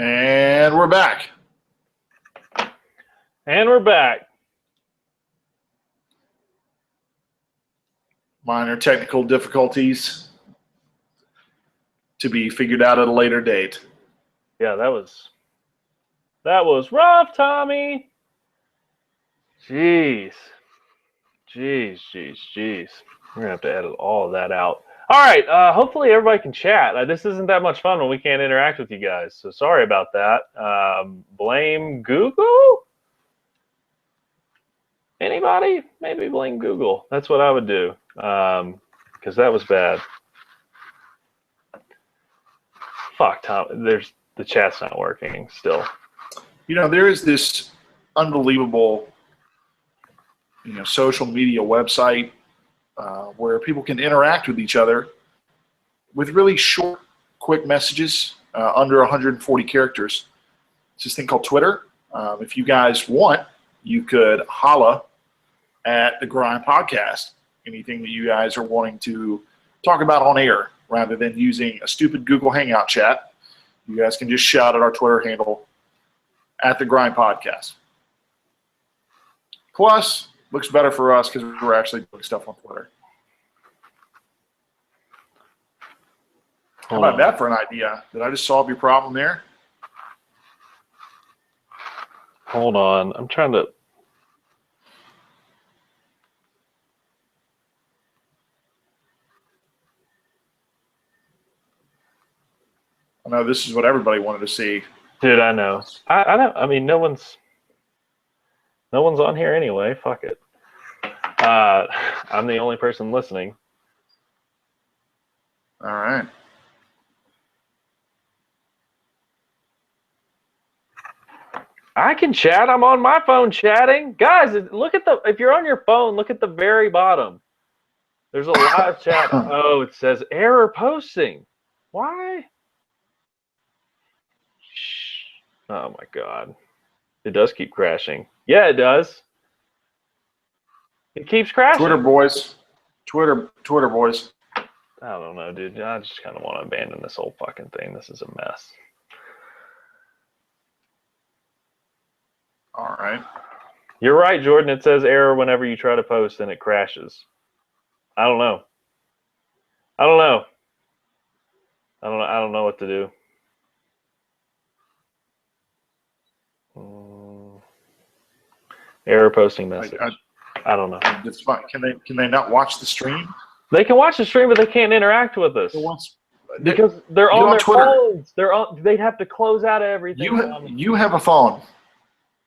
And we're back. And we're back. Minor technical difficulties to be figured out at a later date. Yeah, that was rough, Tommy. Jeez. We're going to have to edit all of that out. All right, hopefully everybody can chat. This isn't that much fun when we can't interact with you guys, so sorry about that. Blame Google? Anybody? Maybe blame Google. That's what I would do, because that was bad. Fuck, Tom. The chat's not working still. You know, there is this unbelievable, social media website where people can interact with each other with really short, quick messages under 140 characters. It's this thing called Twitter. If you guys want, you could holla at the Grind Podcast. Anything that you guys are wanting to talk about on air rather than using a stupid Google Hangout chat, you guys can just shout at our Twitter handle at the Grind Podcast. Plus, looks better for us because we're actually doing stuff on Twitter. How about that for an idea? Did I just solve your problem there? Hold on. I'm trying to... I know this is what everybody wanted to see. Dude, I know. I know. I mean, no one's on here anyway. Fuck it. I'm the only person listening. All right. I can chat. I'm on my phone chatting. Guys, if you're on your phone, look at the very bottom. There's a live chat. Oh, it says error posting. Why? Oh my God. It does keep crashing. Yeah, it does. It keeps crashing. Twitter boys. Twitter boys. I don't know, dude. I just kind of want to abandon this whole fucking thing. This is a mess. All right. You're right, Jordan. It says error whenever you try to post and it crashes. I don't know. I don't know what to do. Error posting message. I don't know. It's fine. Can they not watch the stream? They can watch the stream, but they can't interact with us because they're on their phones. They'd have to close out of everything. You have a phone.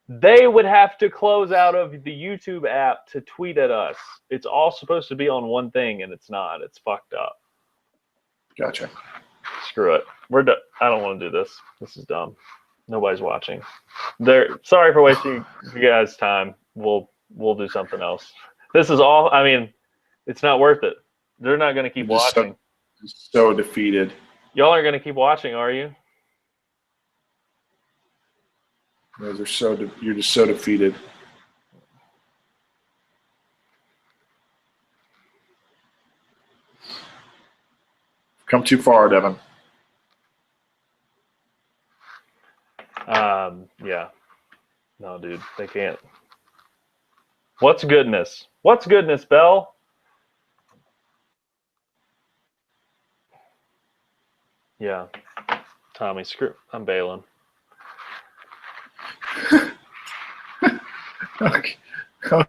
They would have to close out of the YouTube app to tweet at us. It's all supposed to be on one thing, and it's not. It's fucked up. Gotcha. Screw it. We're done. I don't want to do this. This is dumb. Nobody's watching. Sorry for wasting you guys' time. We'll do something else. This is all. I mean, it's not worth it. They're not going to keep watching. So defeated. Y'all aren't going to keep watching, are you? You're just so defeated. Come too far, Devin. Yeah. No, dude, they can't. What's goodness? What's goodness, Bell? Yeah. Tommy, I'm bailing. Okay. All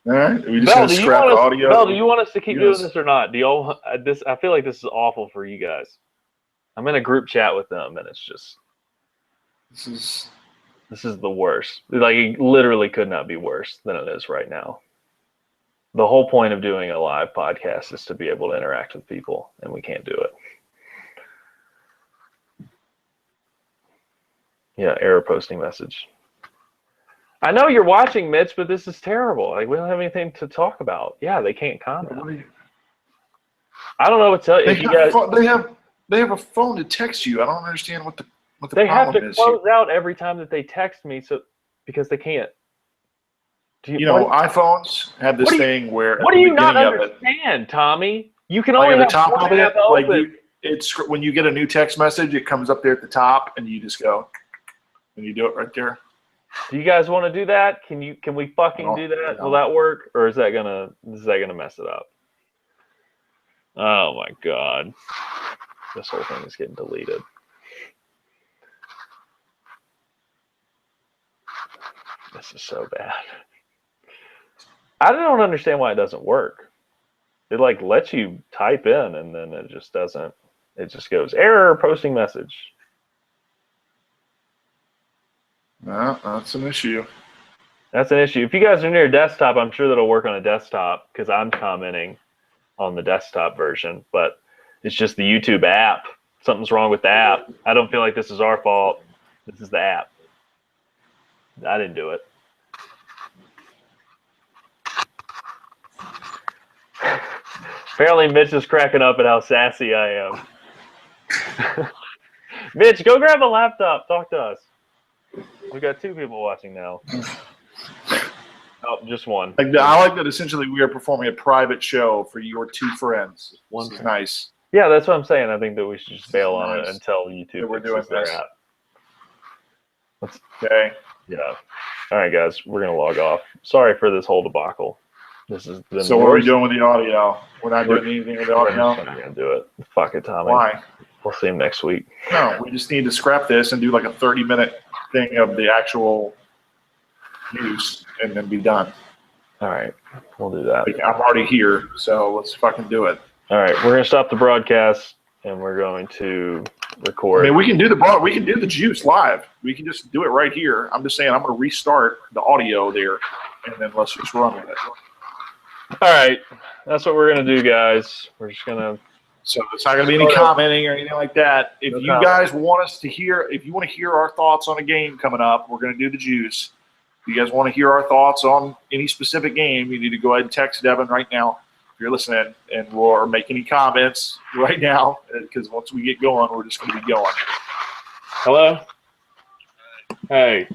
right. We just Bell, gonna scrap audio. Bell, do you want us to keep doing this or not? Do y'all? I feel like this is awful for you guys. I'm in a group chat with them, and it's just this is the worst. Like, it literally could not be worse than it is right now. The whole point of doing a live podcast is to be able to interact with people, and we can't do it. Yeah, error posting message. I know you're watching, Mitch, but this is terrible. Like, we don't have anything to talk about. Yeah, they can't comment. I don't know what to tell you. They have a phone to text you. I don't understand what the they problem have to close out every time that they text me, because they can't. iPhones have this thing where what do you not understand, Tommy? You can only have top one of it, app open. it's when you get a new text message, it comes up there at the top, and you just go, and you do it right there. Do you guys want to do that? Can we fucking do that? No. Will that work, or is that gonna mess it up? Oh my god, this whole thing is getting deleted. This is so bad. I don't understand why it doesn't work. It like lets you type in, and then it just doesn't. It just goes error posting message. No, that's an issue. That's an issue. If you guys are near a desktop, I'm sure that'll work on a desktop because I'm commenting on the desktop version, but it's just the YouTube app. Something's wrong with the app. I don't feel like this is our fault. This is the app. I didn't do it. Apparently, Mitch is cracking up at how sassy I am. Mitch, go grab a laptop. Talk to us. We got 2 people watching now. Oh, just one. I like that essentially we are performing a private show for your 2 friends. This is nice. Yeah, that's what I'm saying. I think that we should just bail on it until YouTube we're doing their this. app. Okay. Yeah. All right, guys, we're gonna log off. Sorry for this whole debacle. This is So what are we doing with the audio? We're not doing anything with the audio? I'm gonna do it. Fuck it, Tommy. Why? We'll see him next week. No, we just need to scrap this and do like a 30-minute thing of the actual news and then be done. All right, we'll do that. Like, I'm already here, so let's fucking do it. All right, we're gonna stop the broadcast and we're going to record. I mean, we can do the juice live. We can just do it right here. I'm just saying I'm going to restart the audio there, and then let's just run with it. All right, that's what we're gonna do, guys. We're just gonna. So it's not going to be any commenting or anything like that. If you guys want us to hear, if you want to hear our thoughts on a game coming up, we're going to do the juice. If you guys want to hear our thoughts on any specific game, you need to go ahead and text Devin right now if you're listening, and we'll make any comments right now, because once we get going, we're just going to be going. Hello? Hey.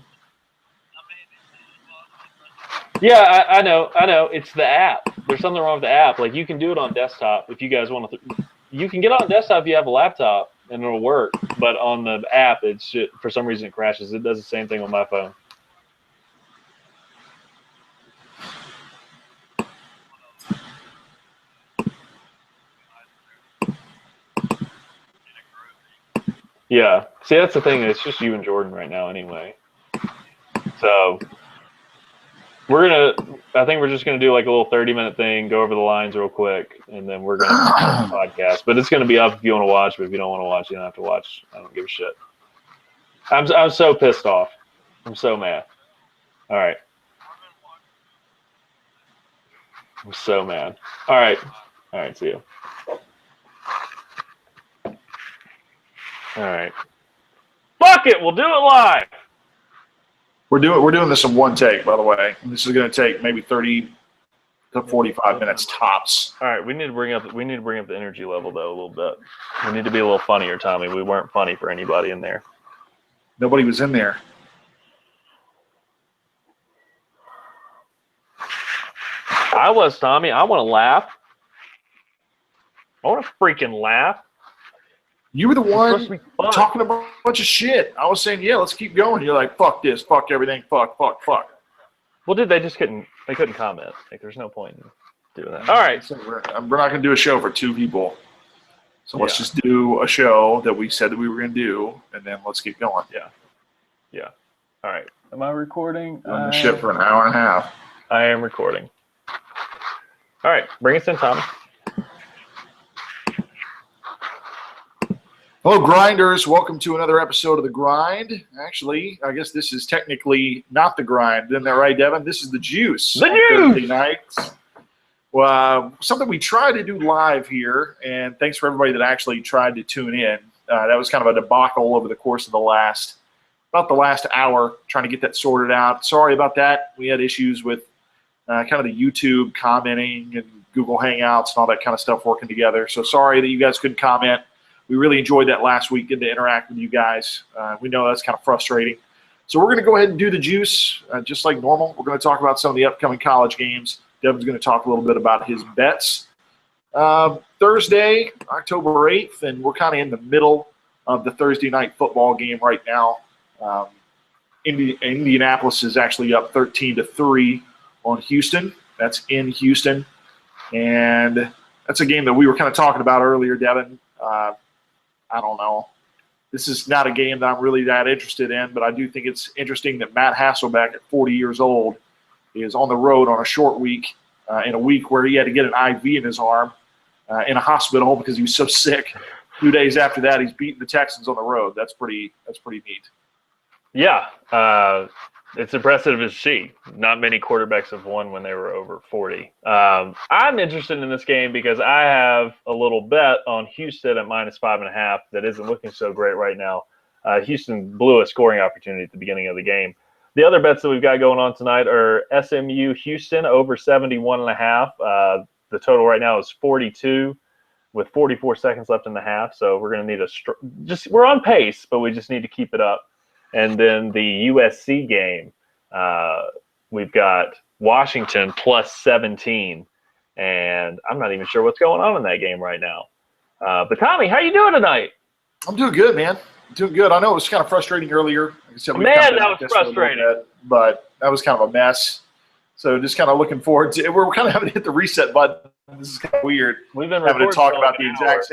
Yeah, I know. It's the app. There's something wrong with the app. Like, you can do it on desktop if you guys want to. You can get on desktop if you have a laptop, and it'll work. But on the app, it's just, for some reason it crashes. It does the same thing on my phone. Yeah. See, that's the thing. It's just you and Jordan right now anyway. So I think we're just going to do like a little 30-minute thing, go over the lines real quick, and then we're going to do the podcast. But it's going to be up if you want to watch, but if you don't want to watch, you don't have to watch. I don't give a shit. I'm so pissed off. I'm so mad. All right. I'm so mad. All right. See you. All right. Fuck it. We'll do it live. We're doing this in one take, by the way. This is going to take maybe 30 to 45 minutes tops. All right. We need to bring up the energy level though a little bit. We need to be a little funnier, Tommy. We weren't funny for anybody in there. Nobody was in there. I was, Tommy. I want to laugh. I want to freaking laugh. You were the one talking a bunch of shit. I was saying, yeah, let's keep going. You're like, fuck this, fuck everything, fuck. Well, dude, they couldn't comment. Like, there's no point in doing that. All right. So we're not going to do a show for 2 people. So let's just do a show that we said that we were going to do, and then let's keep going. Yeah. All right. Am I recording? On the shit for an hour and a half. I am recording. All right. Bring us in, Tommy. Hello, Grinders. Welcome to another episode of The Grind. Actually, I guess this is technically not The Grind. Isn't that right, Devin? This is The Juice. The Juice! Thursday nights. Well, something we try to do live here, and thanks for everybody that actually tried to tune in. That was kind of a debacle over the course of the last hour, trying to get that sorted out. Sorry about that. We had issues with kind of the YouTube commenting and Google Hangouts and all that kind of stuff working together. So sorry that you guys couldn't comment. We really enjoyed that last week, getting to interact with you guys. We know that's kind of frustrating. So we're going to go ahead and do the juice just like normal. We're going to talk about some of the upcoming college games. Devin's going to talk a little bit about his bets. Thursday, October 8th, and we're kind of in the middle of the Thursday night football game right now. Indianapolis is actually up 13-3 on Houston. That's in Houston. And that's a game that we were kind of talking about earlier, Devin. I don't know. This is not a game that I'm really that interested in, but I do think it's interesting that Matt Hasselbeck at 40 years old is on the road on a short week, in a week where he had to get an IV in his arm in a hospital because he was so sick. 2 days after that, he's beating the Texans on the road. That's pretty neat. Yeah, it's impressive to see. Not many quarterbacks have won when they were over 40. I'm interested in this game because I have a little bet on Houston at -5.5 that isn't looking so great right now. Houston blew a scoring opportunity at the beginning of the game. The other bets that we've got going on tonight are SMU Houston over 71.5. The total right now is 42 with 44 seconds left in the half. So we're going to need we're on pace, but we just need to keep it up. And then the USC game, we've got Washington +17, and I'm not even sure what's going on in that game right now. But Tommy, how you doing tonight? I'm doing good, man. I'm doing good. I know it was kind of frustrating earlier. Like I said, Man, that was frustrating. But that was kind of a mess. So just kind of looking forward to it. We're kind of having to hit the reset button. This is kind of weird. We've been having to talk about the hour.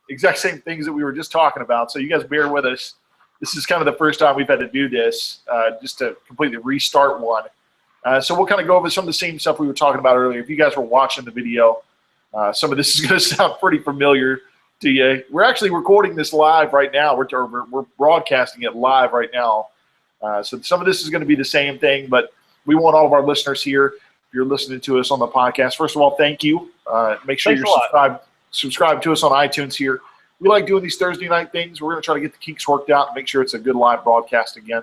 exact same things that we were just talking about. So you guys bear with us. This is kind of the first time we've had to do this, just to completely restart one. So we'll kind of go over some of the same stuff we were talking about earlier. If you guys were watching the video, some of this is going to sound pretty familiar to you. We're actually recording this live right now. We're broadcasting it live right now. So some of this is going to be the same thing, but we want all of our listeners here. If you're listening to us on the podcast, first of all, thank you. Make sure you're subscribed to us on iTunes here. We like doing these Thursday night things. We're going to try to get the kinks worked out and make sure it's a good live broadcast again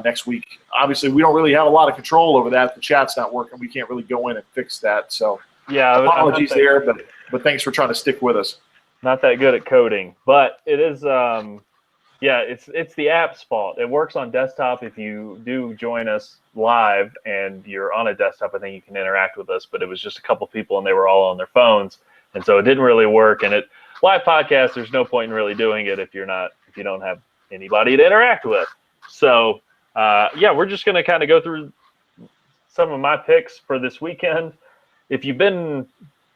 next week. Obviously, we don't really have a lot of control over that. The chat's not working. We can't really go in and fix that. So yeah, apologies there, but thanks for trying to stick with us. Not that good at coding, but it is it's the app's fault. It works on desktop. If you do join us live and you're on a desktop, I think you can interact with us, but it was just a couple people and they were all on their phones, and so it didn't really work. And live podcast, there's no point in really doing it if you don't have anybody to interact with. So we're just going to kind of go through some of my picks for this weekend. If you've been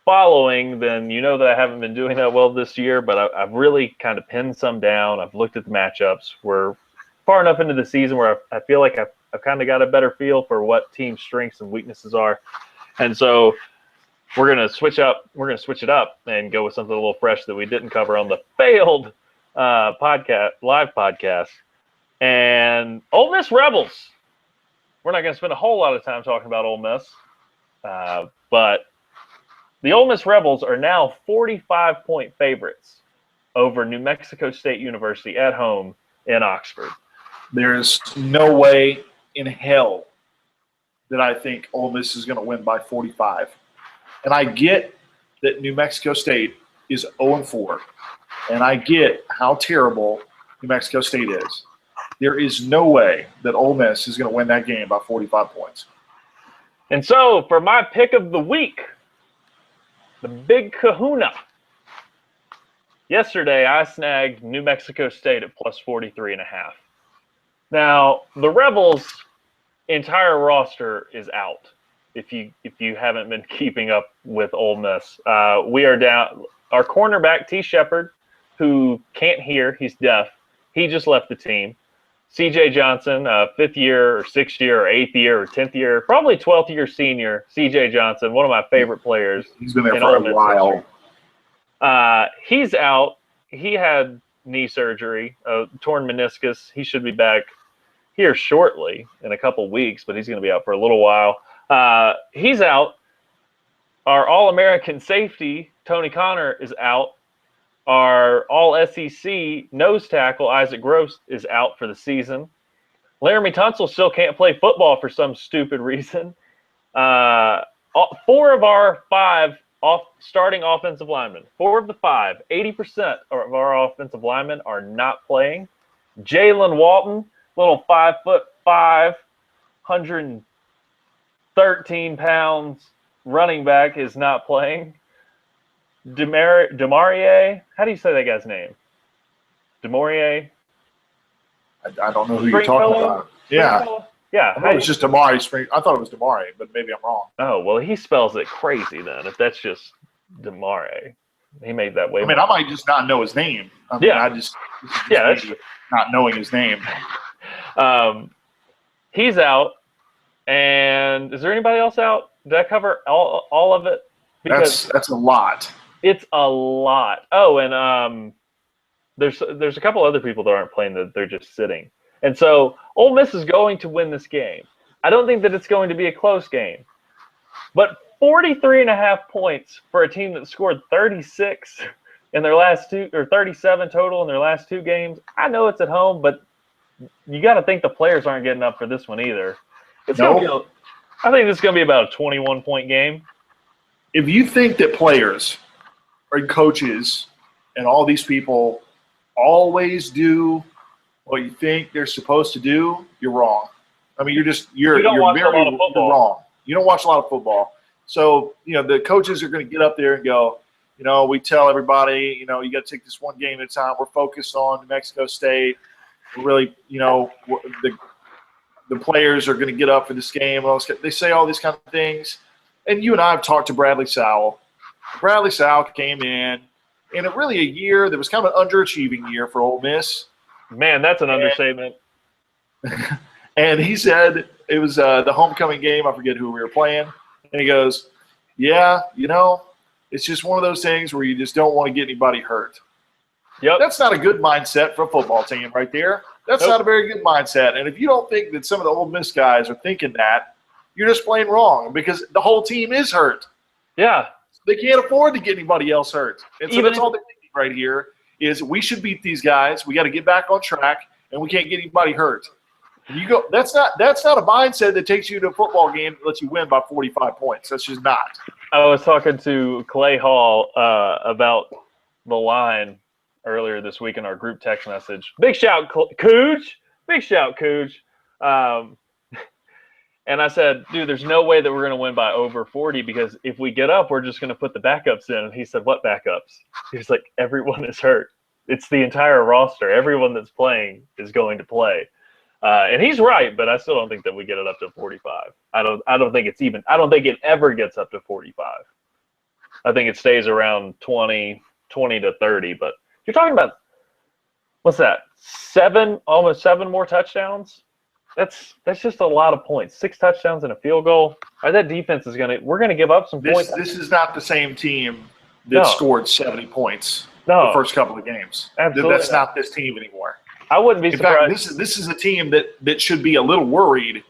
following, then you know that I haven't been doing that well this year, but I've really kind of pinned some down. I've looked at the matchups. We're far enough into the season where I feel like I've kind of got a better feel for what team strengths and weaknesses are. And so we're going to switch it up and go with something a little fresh that we didn't cover on the failed live podcast. And Ole Miss Rebels. We're not going to spend a whole lot of time talking about Ole Miss, but the Ole Miss Rebels are now 45-point favorites over New Mexico State University at home in Oxford. There's no way in hell that I think Ole Miss is going to win by 45. And I get that New Mexico State is 0-4, and I get how terrible New Mexico State is. There is no way that Ole Miss is going to win that game by 45 points. And so for my pick of the week, the Big Kahuna. Yesterday, I snagged New Mexico State at +43.5. Now, the Rebels' entire roster is out. If you haven't been keeping up with Ole Miss, we are down. Our cornerback T. Shepard, who can't hear, he's deaf. He just left the team. C.J. Johnson, fifth year or sixth year or eighth year or 10th year, probably 12th year senior. C.J. Johnson, one of my favorite players. He's been there for a while. He's out. He had knee surgery, torn meniscus. He should be back here shortly in a couple weeks, but he's going to be out for a little while. He's out. Our All-American safety, Tony Connor, is out. Our All-SEC nose tackle, Isaac Gross, is out for the season. Laramie Tunsil still can't play football for some stupid reason. 4 of our 5 starting offensive linemen, 4 of the 5, 80% of our offensive linemen are not playing. Jalen Walton, little 5'5", 113 pounds running back, is not playing. Demarie. How do you say that guy's name? Demarie. I don't know who you're talking about. Yeah. Yeah. I thought it was just Damari Spring. I thought it was Damari, but maybe I'm wrong. Oh, well, he spells it crazy then. If that's just Demarie, he made that way. I mean, I might just not know his name. I mean, that's not knowing his name. He's out. And is there anybody else out? Did I cover all of it? Because that's a lot. It's a lot. Oh, and there's a couple other people that aren't playing that they're just sitting. And so Ole Miss is going to win this game. I don't think that it's going to be a close game. But 43.5 points for a team that scored 36 in their last two, or 37 total in their last two games. I know it's at home, but you got to think the players aren't getting up for this one either. I think this is going to be about a 21-point game. If you think that players or coaches and all these people always do what you think they're supposed to do, you're wrong. I mean, you're wrong. You don't watch a lot of football. So, the coaches are going to get up there and go, we tell everybody, you got to take this one game at a time. We're focused on New Mexico State. We're really, the players are going to get up for this game. They say all these kind of things. And you and I have talked to Bradley Sowell. Bradley Sowell came in a year that was kind of an underachieving year for Ole Miss. Man, that's an understatement. And he said it was the homecoming game. I forget who we were playing. And he goes, yeah, it's just one of those things where you just don't want to get anybody hurt. Yep. That's not a good mindset for a football team right there. That's not a very good mindset. And if you don't think that some of the Ole Miss guys are thinking that, you're just plain wrong because the whole team is hurt. Yeah. They can't afford to get anybody else hurt. And so that's all they're thinking right here is we should beat these guys. We got to get back on track, and we can't get anybody hurt. You go. That's not a mindset that takes you to a football game that lets you win by 45 points. That's just not. I was talking to Clay Hall about the line earlier this week in our group text message. Big shout, Cooge. Big shout, Cooge. And I said, dude, there's no way that we're going to win by over 40 because if we get up, we're just going to put the backups in. And he said, what backups? He was like, everyone is hurt. It's the entire roster. Everyone that's playing is going to play. And he's right, but I still don't think that we get it up to 45. I don't think it ever gets up to 45. I think it stays around 20 to 30. But you're talking about, what's that? Almost seven more touchdowns. That's just a lot of points. 6 touchdowns and a field goal. That defense we're gonna give up some points. This is not the same team that scored 70 points the first couple of games. Absolutely. That's not this team anymore. I wouldn't be surprised. In fact, this is a team that should be a little worried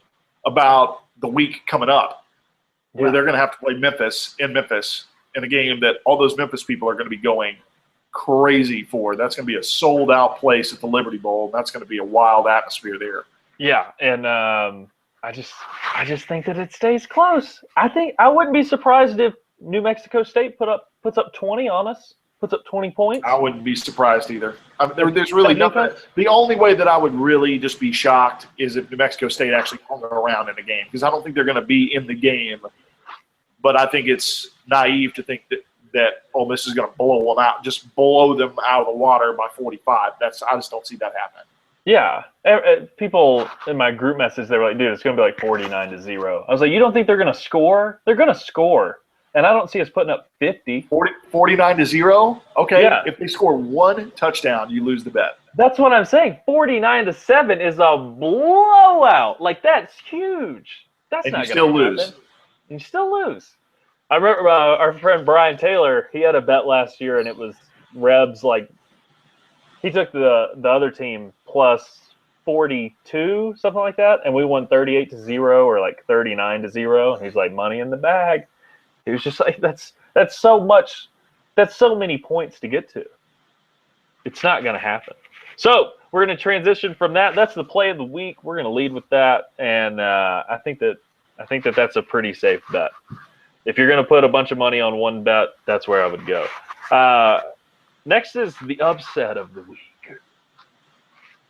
about the week coming up, where they're gonna have to play Memphis in a game that all those Memphis people are gonna be going crazy for. That's gonna be a sold out place at the Liberty Bowl. That's gonna be a wild atmosphere there. Yeah, and I just think that it stays close. I wouldn't be surprised if New Mexico State puts up 20 on us, puts up 20 points. I wouldn't be surprised either. I mean, there's really nothing. The only way that I would really just be shocked is if New Mexico State actually hung around in the game because I don't think they're going to be in the game. But I think it's naive to think that Ole Miss is going to blow them out of the water by 45. I just don't see that happening. Yeah, people in my group message, they were like, dude, it's going to be like 49-0. I was like, you don't think they're going to score? They're going to score. And I don't see us putting up 50. 49-0? Okay. Yeah. If they score one touchdown, you lose the bet. That's what I'm saying. 49-7 is a blowout. Like, that's huge. That's not going to happen. You still lose. I remember our friend Brian Taylor, he had a bet last year, and it was Rebs like, he took the other team plus 42, something like that, and we won 38-0 or like 39-0. And he's like, money in the bag. He was just like, that's so much. That's so many points to get to. It's not going to happen. So we're going to transition from that. That's the play of the week. We're going to lead with that, and I think that that's a pretty safe bet. If you're going to put a bunch of money on one bet, that's where I would go. Next is the upset of the week.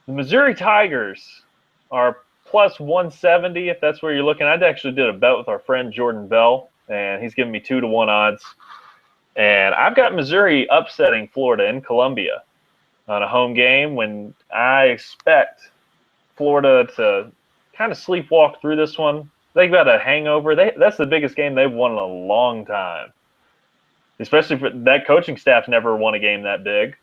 The Missouri Tigers are plus 170, if that's where you're looking. I actually did a bet with our friend Jordan Bell, and he's giving me 2-1 odds. And I've got Missouri upsetting Florida in Columbia on a home game when I expect Florida to kind of sleepwalk through this one. They've got a hangover. That's the biggest game they've won in a long time. Especially for that coaching staff's never won a game that big.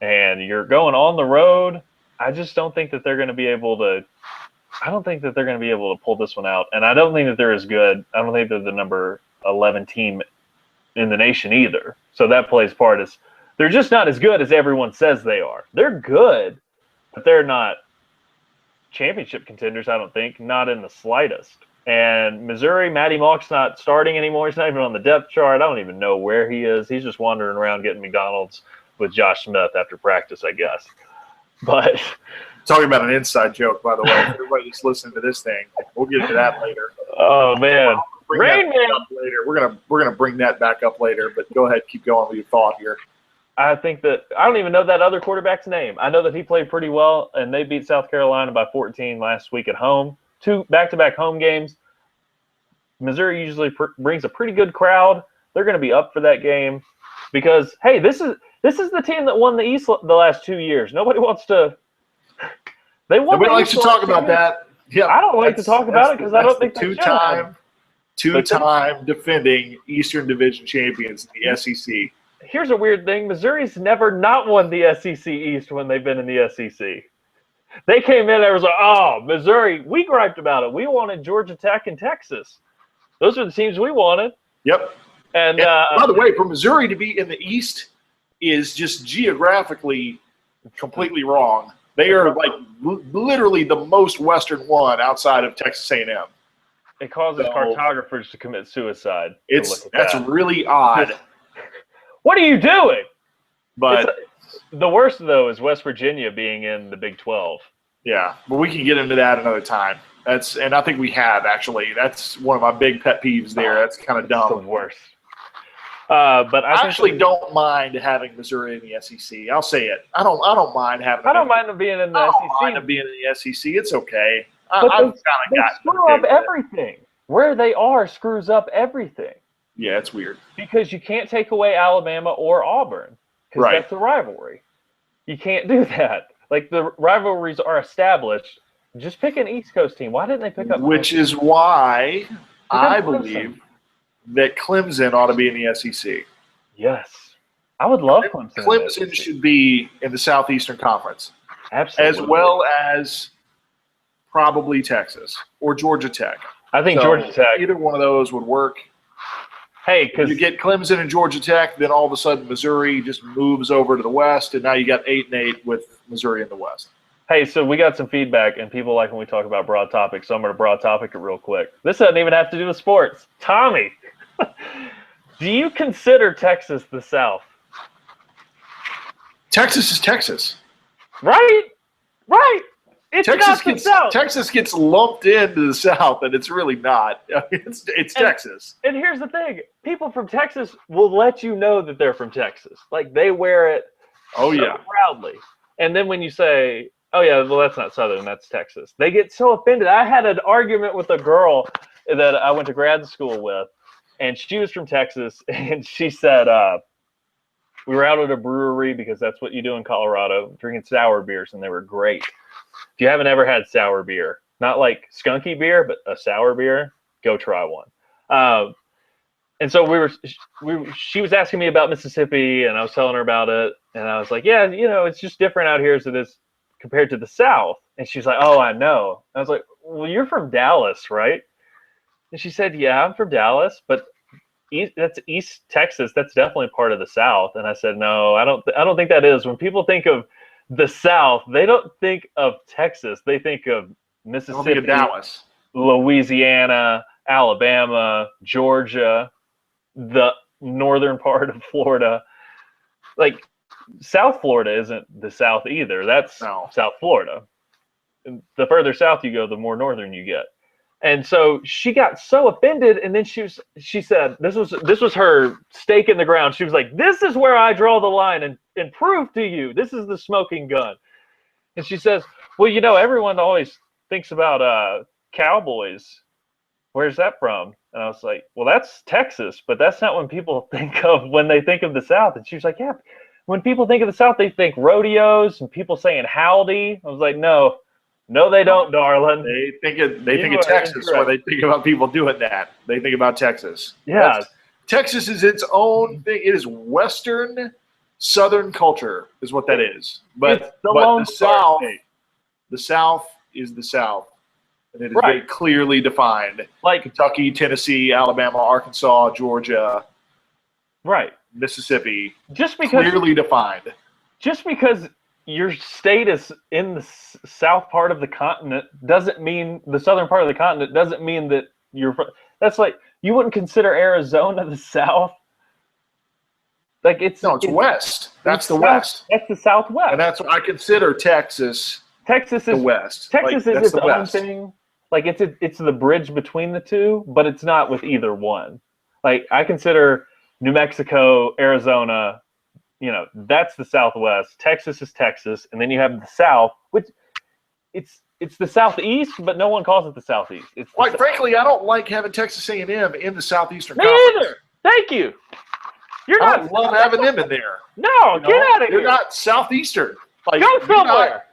And you're going on the road. I just don't think that they're going to be able to pull this one out. And I don't think that they're as good. I don't think they're the number 11 team in the nation either. So that plays part. Is they're just not as good as everyone says they are. They're good, but they're not championship contenders, I don't think, not in the slightest. And Missouri, Matty Mock's not starting anymore. He's not even on the depth chart. I don't even know where he is. He's just wandering around getting McDonald's with Josh Smith after practice, I guess. But talking about an inside joke, by the way. Everybody that's listening to this thing, we'll get into that later. Oh man, Rain Man. Later, we're gonna bring that back up later. But go ahead, keep going with your thought here. I think that I don't even know that other quarterback's name. I know that he played pretty well, and they beat South Carolina by 14 last week at home. 2 back-to-back home games. Missouri usually brings a pretty good crowd. They're going to be up for that game because, hey, this is the team that won the East the last 2 years. Nobody wants to. They won. Nobody likes to talk about that. Yeah, I don't like to talk about it because I don't think two-time defending Eastern Division champions in the SEC. Here's a weird thing. Missouri's never not won the SEC East when they've been in the SEC. They came in and was like, oh, Missouri, we griped about it. We wanted Georgia Tech and Texas. Those are the teams we wanted. Yep. And by the way, for Missouri to be in the East is just geographically completely wrong. They are like literally the most Western one outside of Texas A&M. It causes cartographers to commit suicide. That's really odd. What are you doing? But the worst, though, is West Virginia being in the Big 12. Yeah, but we can get into that another time. And I think we have, actually. That's one of my big pet peeves there. That's kind of dumb. It's the worst. But I actually don't mind having Missouri in the SEC. I'll say it. I don't mind having. I don't mind them being in the SEC. I don't mind them being in the SEC. It's okay. But they screw up everything. Where they are screws up everything. Yeah, it's weird. Because you can't take away Alabama or Auburn. Because that's a rivalry. You can't do that. Like, the rivalries are established. Just pick an East Coast team. Why didn't they pick up Clemson? Which is why I believe that Clemson ought to be in the SEC. Yes. I would love Clemson. Clemson should be in the Southeastern Conference. Absolutely. As well as probably Texas or Georgia Tech. I think Georgia Tech. Either one of those would work. Hey, because you get Clemson and Georgia Tech, then all of a sudden Missouri just moves over to the West, and now you got 8-8 with Missouri in the West. Hey, so we got some feedback, and people like when we talk about broad topics, so I'm going to broad topic it real quick. This doesn't even have to do with sports. Tommy, do you consider Texas the South? Texas is Texas. Right. It's not the South. Texas gets lumped into the South, and it's really not. It's Texas. And here's the thing. People from Texas will let you know that they're from Texas. Like, they wear it proudly. And then when you say, oh, yeah, well, that's not Southern, that's Texas, they get so offended. I had an argument with a girl that I went to grad school with, and she was from Texas, and she said, we were out at a brewery because that's what you do in Colorado, drinking sour beers, and they were great. If you haven't ever had sour beer, not like skunky beer, but a sour beer, go try one. And so she was asking me about Mississippi, and I was telling her about it, and I was like, yeah, it's just different out here as it is compared to the South. And she's like, oh, I know. I was like, well, you're from Dallas, right? And she said, yeah, I'm from Dallas, but that's East Texas. That's definitely part of the South. And I said, no, I don't think that is. When people think of the South, they don't think of Texas. They think of Mississippi, think of Dallas, Louisiana, Alabama, Georgia, the northern part of Florida. Like, South Florida isn't the South either. That's South Florida. The further south you go, the more northern you get. And so she got so offended, and then she said, this was her stake in the ground. She was like, this is where I draw the line and prove to you, this is the smoking gun. And she says, well, everyone always thinks about Cowboys where's that from? And I was like, well, that's Texas, but that's not when people think of when they think of the South. And she was like, yeah, when people think of the South, they think rodeos and people saying howdy. I was like, no, they don't, darling. They think of Texas when they think about people doing that. They think about Texas. Yeah. Texas is its own thing. It is Western Southern culture is what that is. But the South is the South. And it is very clearly defined. Like Kentucky, Tennessee, Alabama, Arkansas, Georgia, Mississippi. Clearly defined. Just because your state is in the south part of the continent doesn't mean the southern part of the continent doesn't mean that that's like you wouldn't consider Arizona the South. Like it's west. That's the West. That's the Southwest. And that's what I consider Texas. Texas is the West. Texas is its own thing. Like it's the bridge between the two, but it's not with either one. Like I consider New Mexico, Arizona, that's the Southwest. Texas is Texas, and then you have the South, which it's the Southeast, but no one calls it the Southeast. It's frankly, I don't like having Texas A&M in the Southeastern Me Conference. either. Thank you. I don't love having them in there. No, get out of here. They're not Southeastern. Go somewhere.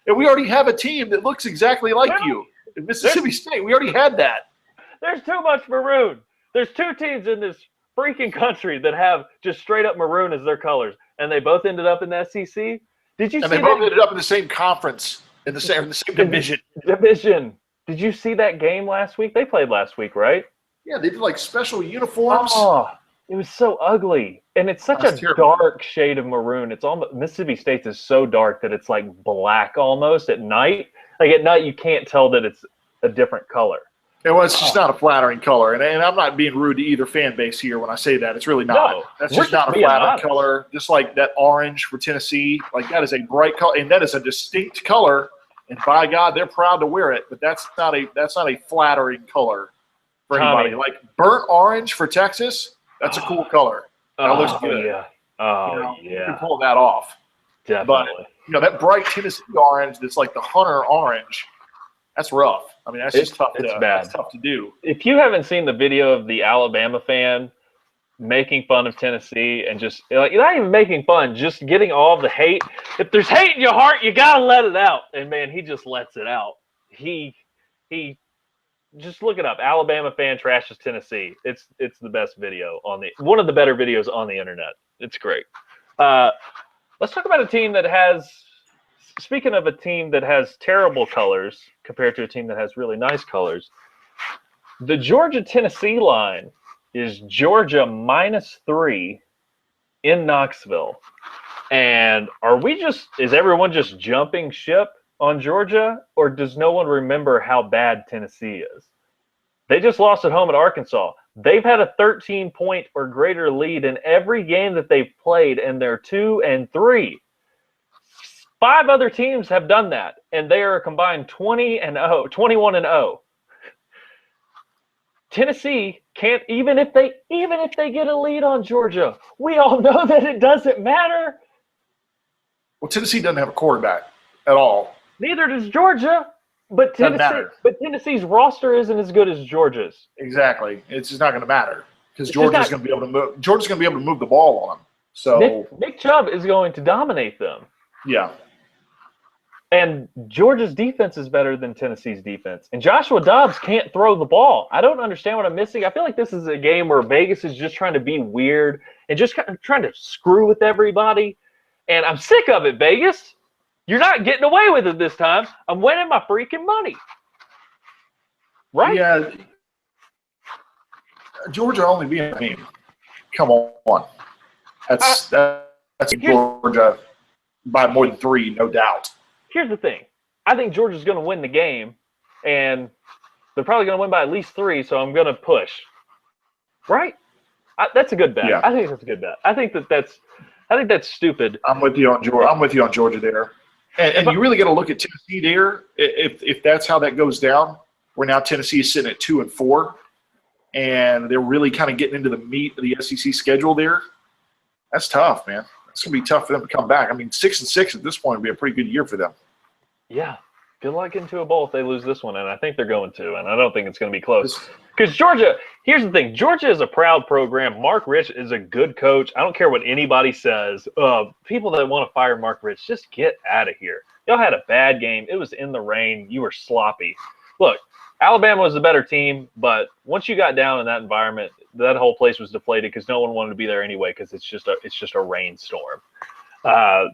And we already have a team that looks exactly like you. In Mississippi State, we already had that. There's too much maroon. There's two teams in this freaking country that have just straight up maroon as their colors, and they both ended up in the SEC. Did you see that? And they both ended up in the same conference, in the same division. Did you see that game last week? They played last week, right? Yeah, they did like special uniforms. Oh, it was so ugly. And it's such a dark shade of maroon. It's almost Mississippi State is so dark that it's like black almost at night. Like at night, you can't tell that it's a different color. Well, it's just not a flattering color. And I'm not being rude to either fan base here when I say that. It's really not. No, that's just not a flattering color. Just like that orange for Tennessee. Like that is a bright color, and that is a distinct color. And by God, they're proud to wear it. But that's not a flattering color for anybody. Like burnt orange for Texas, that's a cool color. That looks good. Yeah. Oh, yeah. You can pull that off. Definitely. But, that bright Tennessee orange that's like the Hunter orange, that's rough. I mean, that's just tough. It's bad. That's tough to do. If you haven't seen the video of the Alabama fan making fun of Tennessee and just like not even making fun, just getting all the hate. If there's hate in your heart, you gotta let it out. And man, he just lets it out. He just look it up. Alabama fan trashes Tennessee. It's the best video one of the better videos on the internet. It's great. Let's talk about a team that has. Speaking of a team that has terrible colors compared to a team that has really nice colors, the Georgia-Tennessee line is Georgia -3 in Knoxville. And is everyone just jumping ship on Georgia, or does no one remember how bad Tennessee is? They just lost at home at Arkansas. They've had a 13-point or greater lead in every game that they've played, and they're 2-3. 5 other teams have done that, and they are a combined 21-0. Tennessee can't, even if they get a lead on Georgia, we all know that it doesn't matter. Well, Tennessee doesn't have a quarterback at all. Neither does Georgia, but Tennessee's roster isn't as good as Georgia's. Exactly. It's just not going to matter because Georgia's going to be able to move. Georgia's going to be able to move the ball on them. So Nick Chubb is going to dominate them. Yeah. And Georgia's defense is better than Tennessee's defense. And Joshua Dobbs can't throw the ball. I don't understand what I'm missing. I feel like this is a game where Vegas is just trying to be weird and just kind of trying to screw with everybody. And I'm sick of it, Vegas. You're not getting away with it this time. I'm winning my freaking money. Right? Yeah. Georgia only being a game. Come on. That's Georgia by more than 3, no doubt. Here's the thing. I think Georgia's going to win the game, and they're probably going to win by at least 3, so I'm going to push. Right? That's a good bet. Yeah. I think that's a good bet. I think that's stupid. I'm with you on Georgia. I'm with you on Georgia there. And you really got to look at Tennessee there. If that's how that goes down, where now Tennessee is sitting at 2-4, and they're really kind of getting into the meat of the SEC schedule there. That's tough, man. It's going to be tough for them to come back. I mean, 6-6 at this point would be a pretty good year for them. Yeah, good luck getting to a bowl if they lose this one, and I think they're going to, and I don't think it's going to be close. Because Georgia, here's the thing, Georgia is a proud program. Mark Rich is a good coach. I don't care what anybody says. People that want to fire Mark Rich, just get out of here. Y'all had a bad game. It was in the rain. You were sloppy. Look, Alabama was the better team, but once you got down in that environment, that whole place was deflated because no one wanted to be there anyway because it's just a rainstorm.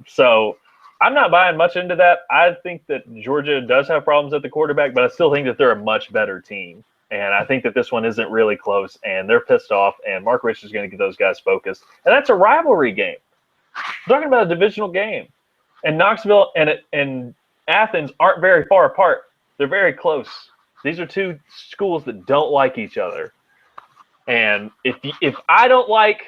So I'm not buying much into that. I think that Georgia does have problems at the quarterback, but I still think that they're a much better team. And I think that this one isn't really close, and they're pissed off, and Mark Rich is going to get those guys focused. And that's a rivalry game. We're talking about a divisional game. And Knoxville and Athens aren't very far apart. They're very close. These are two schools that don't like each other. And if I don't like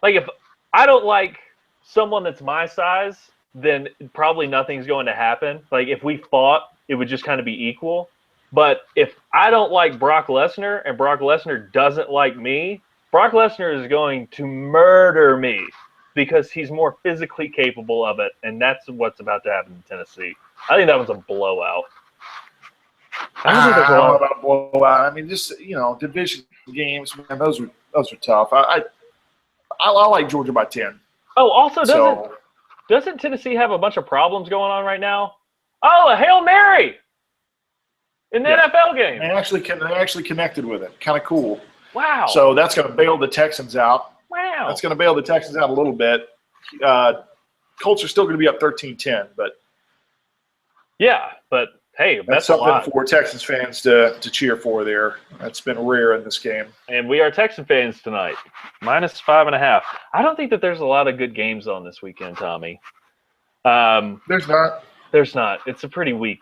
if I don't like someone that's my size, then probably nothing's going to happen. Like if we fought, it would just kind of be equal. But if I don't like Brock Lesnar and Brock Lesnar doesn't like me, Brock Lesnar is going to murder me because he's more physically capable of it. And that's what's about to happen in Tennessee. I think that was a blowout. I don't know about a blowout. I mean, just, division games, man, those are tough. I like Georgia by 10. Oh, also, doesn't Tennessee have a bunch of problems going on right now? Oh, a Hail Mary in the NFL game. They actually connected with it. Kind of cool. Wow. So that's going to bail the Texans out. Wow. That's going to bail the Texans out a little bit. Colts are still going to be up 13-10, but yeah, but hey, that's something for Texans fans to cheer for there. That's been rare in this game. And we are Texan fans tonight. -5.5. I don't think that there's a lot of good games on this weekend, Tommy. There's not. There's not. It's a pretty weak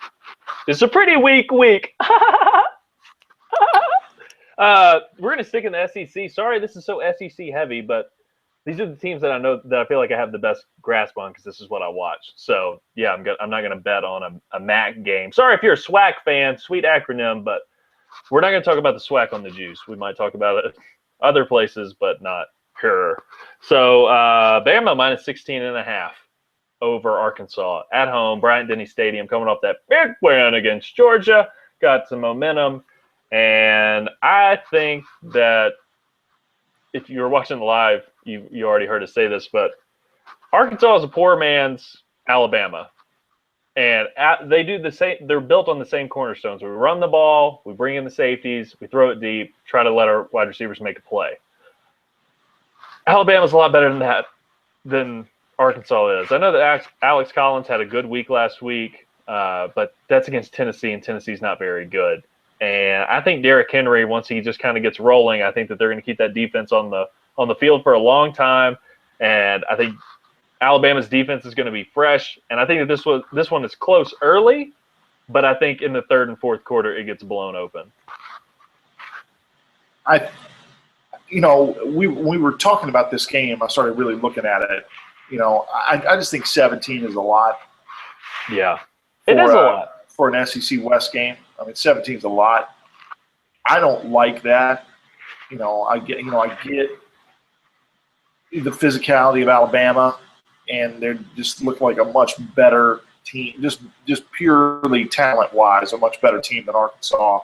week. We're going to stick in the SEC. Sorry, this is so SEC heavy, but these are the teams that I know that I feel like I have the best grasp on because this is what I watch. So, yeah, I'm not going to bet on a MAC game. Sorry if you're a SWAC fan, sweet acronym, but we're not going to talk about the SWAC on the juice. We might talk about it other places, but not here. So, Bama -16.5 over Arkansas at home, Bryant-Denny Stadium, coming off that big win against Georgia. Got some momentum. And I think that if you were watching live, you already heard us say this, but Arkansas is a poor man's Alabama. And they do the same. They're built on the same cornerstones. We run the ball, we bring in the safeties, we throw it deep, try to let our wide receivers make a play. Alabama's a lot better than that than Arkansas is. I know that Alex Collins had a good week last week, but that's against Tennessee, and Tennessee's not very good. And I think Derrick Henry, once he just kind of gets rolling, I think that they're going to keep that defense on the field for a long time. And I think Alabama's defense is going to be fresh. And I think that this one is close early, but I think in the third and fourth quarter it gets blown open. We were talking about this game. I started really looking at it. I just think 17 is a lot. Yeah, it is a lot for an SEC West game. I mean, 17 is a lot. I don't like that. I get the physicality of Alabama, and they just look like a much better team, just purely talent-wise, a much better team than Arkansas.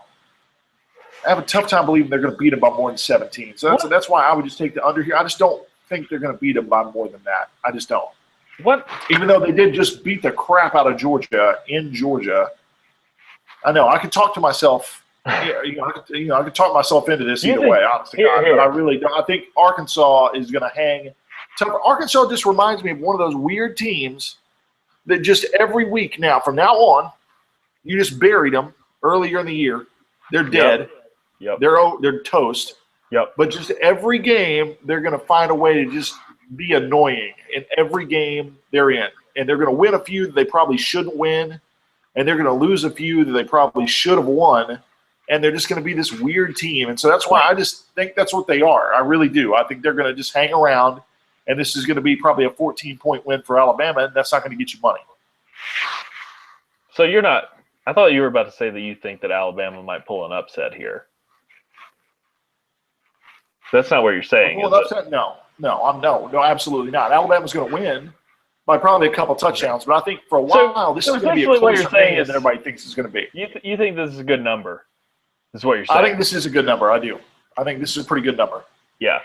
I have a tough time believing they're going to beat them by more than 17. So that's why I would just take the under here. I just don't think they're going to beat them by more than that. I just don't. What? Even though they did just beat the crap out of Georgia in Georgia, I know I could talk to myself. I could talk myself into this either way, honestly. But I really don't. I think Arkansas is going to hang tough. Arkansas just reminds me of one of those weird teams that just every week now, from now on, you just buried them earlier in the year. They're dead. Yep. They're toast. Yep. But just every game, they're going to find a way to just be annoying in every game they're in. And they're going to win a few that they probably shouldn't win. And they're going to lose a few that they probably should have won. And they're just going to be this weird team. And so that's why I just think that's what they are. I really do. I think they're going to just hang around. And this is going to be probably a 14-point win for Alabama. And that's not going to get you money. So you're not – I thought you were about to say that you think that Alabama might pull an upset here. That's not what you're saying, No, absolutely not. Alabama's going to win. by probably a couple touchdowns. But I think for a while, this is going to be a closer game than everybody thinks it's going to be. You think this is a good number? Is what you're saying? I think this is a good number. I do. I think this is a pretty good number. Yeah.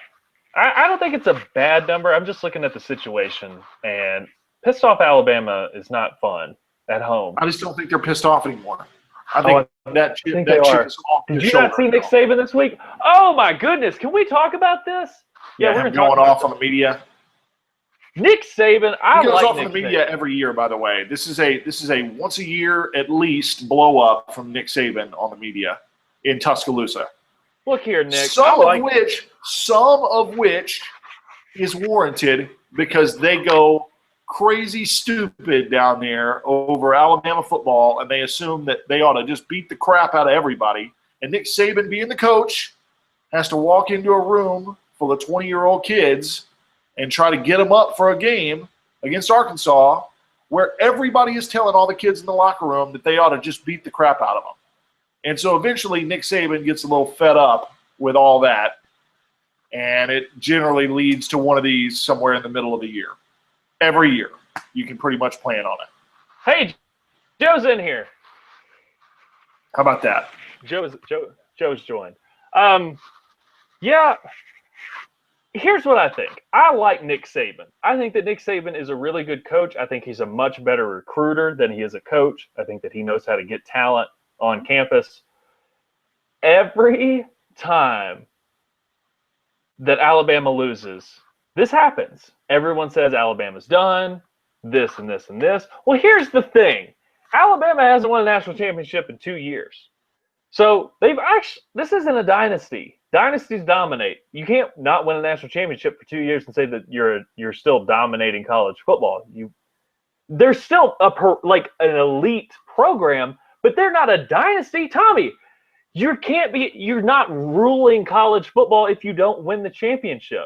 I don't think it's a bad number. I'm just looking at the situation, and pissed off Alabama is not fun at home. I just don't think they're pissed off anymore. I think that chip is off Did you not see Nick Saban this week? Oh, my goodness. Can we talk about this? Yeah, we're going off on the media. Nick Saban, he goes off on the media every year, by the way. This is a once a year at least blow up from Nick Saban on the media in Tuscaloosa. Look here, Nick. Some of which is warranted because they go crazy stupid down there over Alabama football, and they assume that they ought to just beat the crap out of everybody. And Nick Saban, being the coach, has to walk into a room full of 20-year-old kids and try to get them up for a game against Arkansas, where everybody is telling all the kids in the locker room that they ought to just beat the crap out of them. And so eventually Nick Saban gets a little fed up with all that, and it generally leads to one of these somewhere in the middle of the year. Every year, you can pretty much plan on it. Hey, Joe's in here. How about that? Joe's joined. Yeah. Here's what I think. I like Nick Saban. I think that Nick Saban is a really good coach. I think he's a much better recruiter than he is a coach. I think that he knows how to get talent on campus. Every time that Alabama loses, this happens. Everyone says Alabama's done, this and this and this. Well, here's the thing. Alabama hasn't won a national championship in 2 years. So this isn't a dynasty. Dynasties dominate. You can't not win a national championship for 2 years and say that you're still dominating college football. There's still an elite program, but they're not a dynasty. Tommy, you're not ruling college football if you don't win the championship.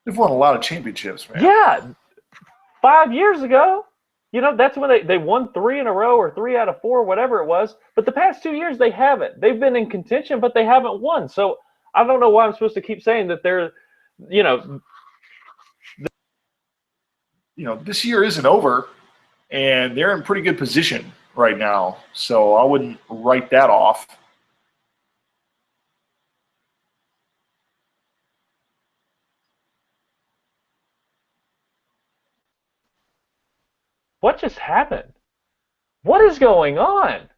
They've won a lot of championships, man. Yeah. 5 years ago, that's when they won 3 in a row or 3 out of 4, whatever it was. But the past 2 years, they haven't. They've been in contention, but they haven't won. So I don't know why I'm supposed to keep saying that they're, this year isn't over, and they're in pretty good position right now. So I wouldn't write that off. What just happened? What is going on?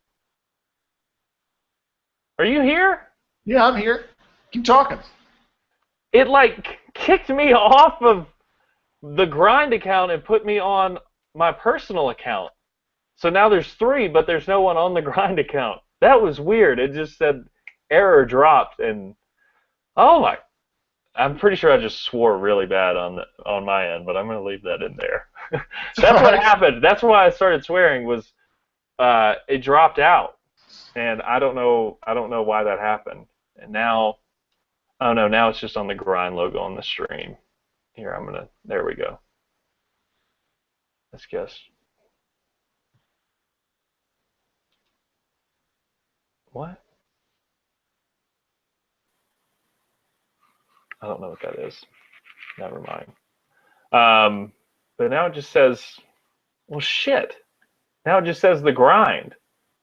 Are you here? Yeah, I'm here. Keep talking. It kicked me off of the Grind account and put me on my personal account. So now there's 3, but there's no one on the Grind account. That was weird. It just said error dropped, and I'm pretty sure I just swore really bad on my end, but I'm going to leave that in there. That's what happened. That's why I started swearing was it dropped out, and I don't know why that happened. And now, now it's just on the Grind logo on the stream. Here, there we go. Let's guess. What? I don't know what that is. Never mind. But now it just says, well, shit. Now it just says the Grind.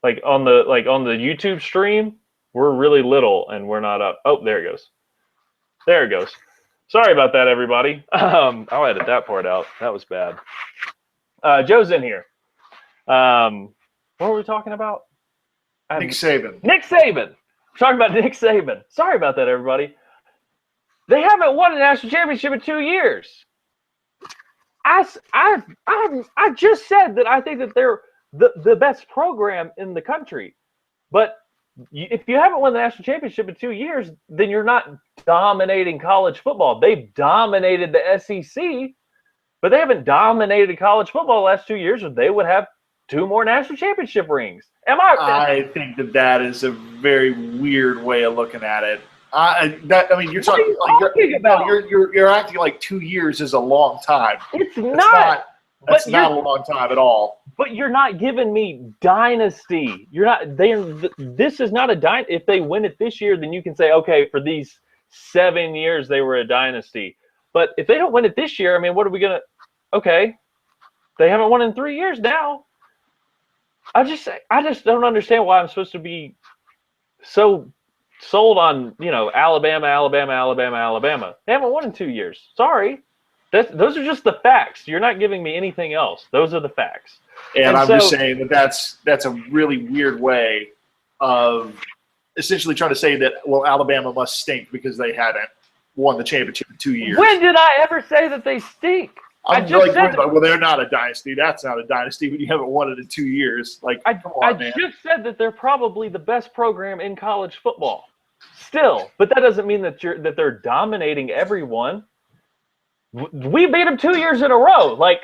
On the YouTube stream, we're really little and we're not up. Oh, there it goes. There it goes. Sorry about that, everybody. I'll edit that part out. That was bad. Joe's in here. What were we talking about? Nick Saban. Nick Saban. We're talking about Nick Saban. Sorry about that, everybody. They haven't won a national championship in 2 years. I just said that I think that they're the best program in the country. But if you haven't won the national championship in 2 years, then you're not dominating college football. They've dominated the SEC, but they haven't dominated college football the last 2 years, or they would have 2 more national championship rings. I think that is a very weird way of looking at it. You're talking about? You're acting like 2 years is a long time. It's not. That's not a long time at all. But you're not giving me dynasty. You're not. This is not a dynasty. If they win it this year, then you can say, okay, for these 7 years they were a dynasty. But if they don't win it this year, what are we gonna? Okay, They haven't won in 3 years now. I just don't understand why I'm supposed to be so sold on, Alabama, Alabama, Alabama, Alabama. They haven't won in 2 years. Sorry. Those are just the facts. You're not giving me anything else. Those are the facts. And I'm just saying that's a really weird way of essentially trying to say that, well, Alabama must stink because they haven't won the championship in 2 years. When did I ever say that they stink? Well, they're not a dynasty. That's not a dynasty when you haven't won it in 2 years. Like, come on, man. I just said that they're probably the best program in college football. Still, but that doesn't mean that they're dominating everyone. We beat them 2 years in a row. Like,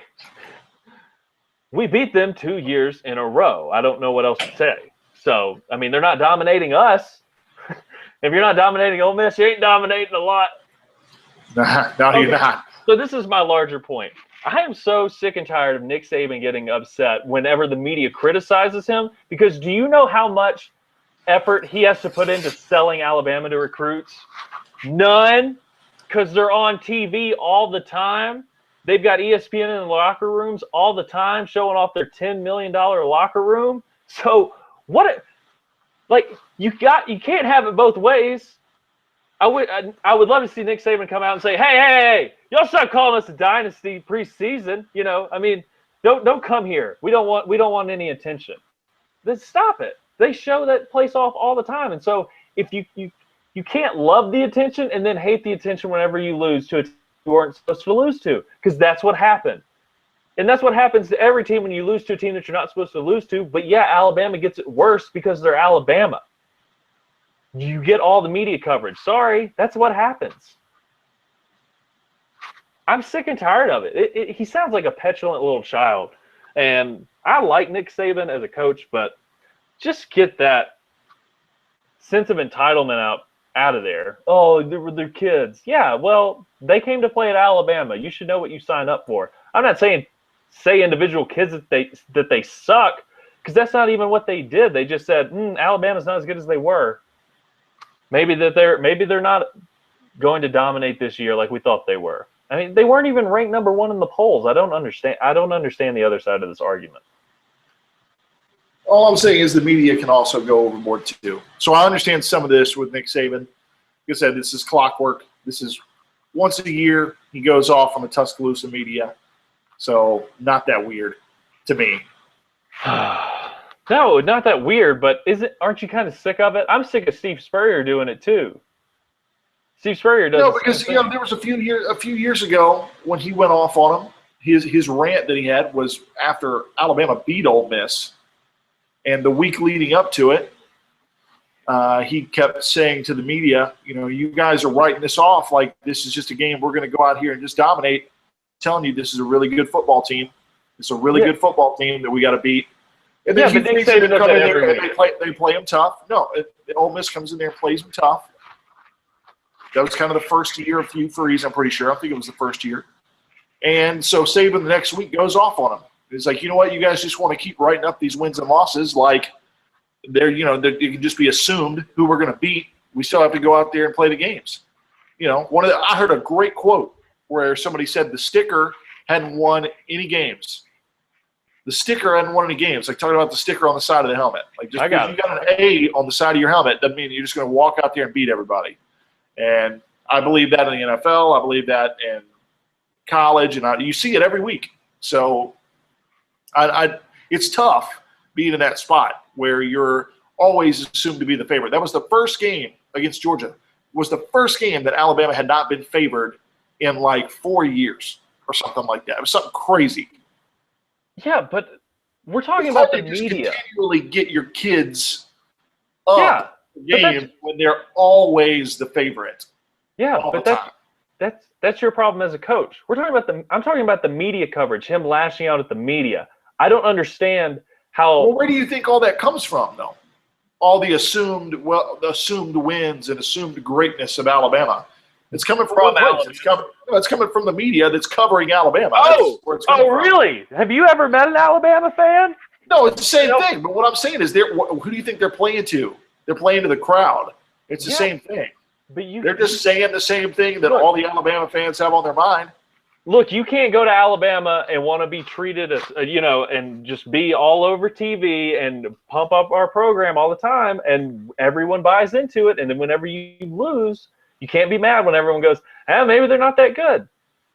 we beat them 2 years in a row. I don't know what else to say. So, I mean, they're not dominating us. If you're not dominating Ole Miss, you ain't dominating a lot. No, you're not. So this is my larger point. I am so sick and tired of Nick Saban getting upset whenever the media criticizes him, because do you know how much effort he has to put into selling Alabama to recruits? None, because they're on TV all the time. They've got ESPN in the locker rooms all the time showing off their $10 million locker room. So you can't have it both ways. I would love to see Nick Saban come out and say, hey, y'all stop calling us a dynasty preseason. I mean, don't come here. We don't want any attention. Then stop it. They show that place off all the time. And so if you can't love the attention and then hate the attention whenever you lose to a team you weren't supposed to lose to, because that's what happened. And that's what happens to every team when you lose to a team that you're not supposed to lose to. But yeah, Alabama gets it worse because they're Alabama. You get all the media coverage. Sorry, that's what happens. I'm sick and tired of it. He sounds like a petulant little child. And I like Nick Saban as a coach, but just get that sense of entitlement out of there. Oh, they're kids. Yeah, well, they came to play at Alabama. You should know what you signed up for. I'm not saying say individual kids that they suck, because that's not even what they did. They just said, Alabama's not as good as they were. Maybe they're not going to dominate this year like we thought they were. I mean, they weren't even ranked number 1 in the polls. I don't understand the other side of this argument. All I'm saying is the media can also go overboard too. So I understand some of this with Nick Saban. Like I said, this is clockwork. This is once a year he goes off on the Tuscaloosa media. So not that weird to me. No, not that weird, but aren't you kind of sick of it? I'm sick of Steve Spurrier doing it too. Steve Spurrier does. No, because there was a few years ago when he went off on him. His rant that he had was after Alabama beat Ole Miss, and the week leading up to it, he kept saying to the media, you guys are writing this off like this is just a game we're going to go out here and just dominate. I'm telling you, this is a really good football team. It's a really good football team that we got to beat. And then Nick Saban does that every week. They play them tough. No, Ole Miss comes in there and plays them tough. That was kind of the first year of Hugh Freeze, I'm pretty sure. I think it was the first year. And so Saban the next week goes off on him. It's like, you know what? You guys just want to keep writing up these wins and losses like it can just be assumed who we're going to beat. We still have to go out there and play the games. I heard a great quote where somebody said the sticker hadn't won any games. The sticker hadn't won any games. Like talking about the sticker on the side of the helmet. Like just because you got an A on the side of your helmet doesn't mean you're just going to walk out there and beat everybody. And I believe that in the NFL. I believe that in college, and you see it every week. So it's tough being in that spot where you're always assumed to be the favorite. That was the first game against Georgia. It was the first game that Alabama had not been favored in like 4 years or something like that. It was something crazy. Yeah, but we're talking about the media. Just continually get your kids up game when they're always the favorite. Yeah, but that's your problem as a coach. I'm talking about the media coverage, him lashing out at the media. I don't understand how. Well, where do you think all that comes from, though? All the assumed wins and assumed greatness of Alabama. It's coming from Alabama. It's coming from the media that's covering Alabama. Really? Have you ever met an Alabama fan? No, it's the same thing. But what I'm saying is, who do you think they're playing to? They're playing to the crowd. It's the same thing. But they're just saying the same thing that all the Alabama fans have on their mind. look, you can't go to Alabama and want to be treated as, and just be all over TV and pump up our program all the time, and everyone buys into it. And then whenever you lose, you can't be mad when everyone goes, maybe they're not that good,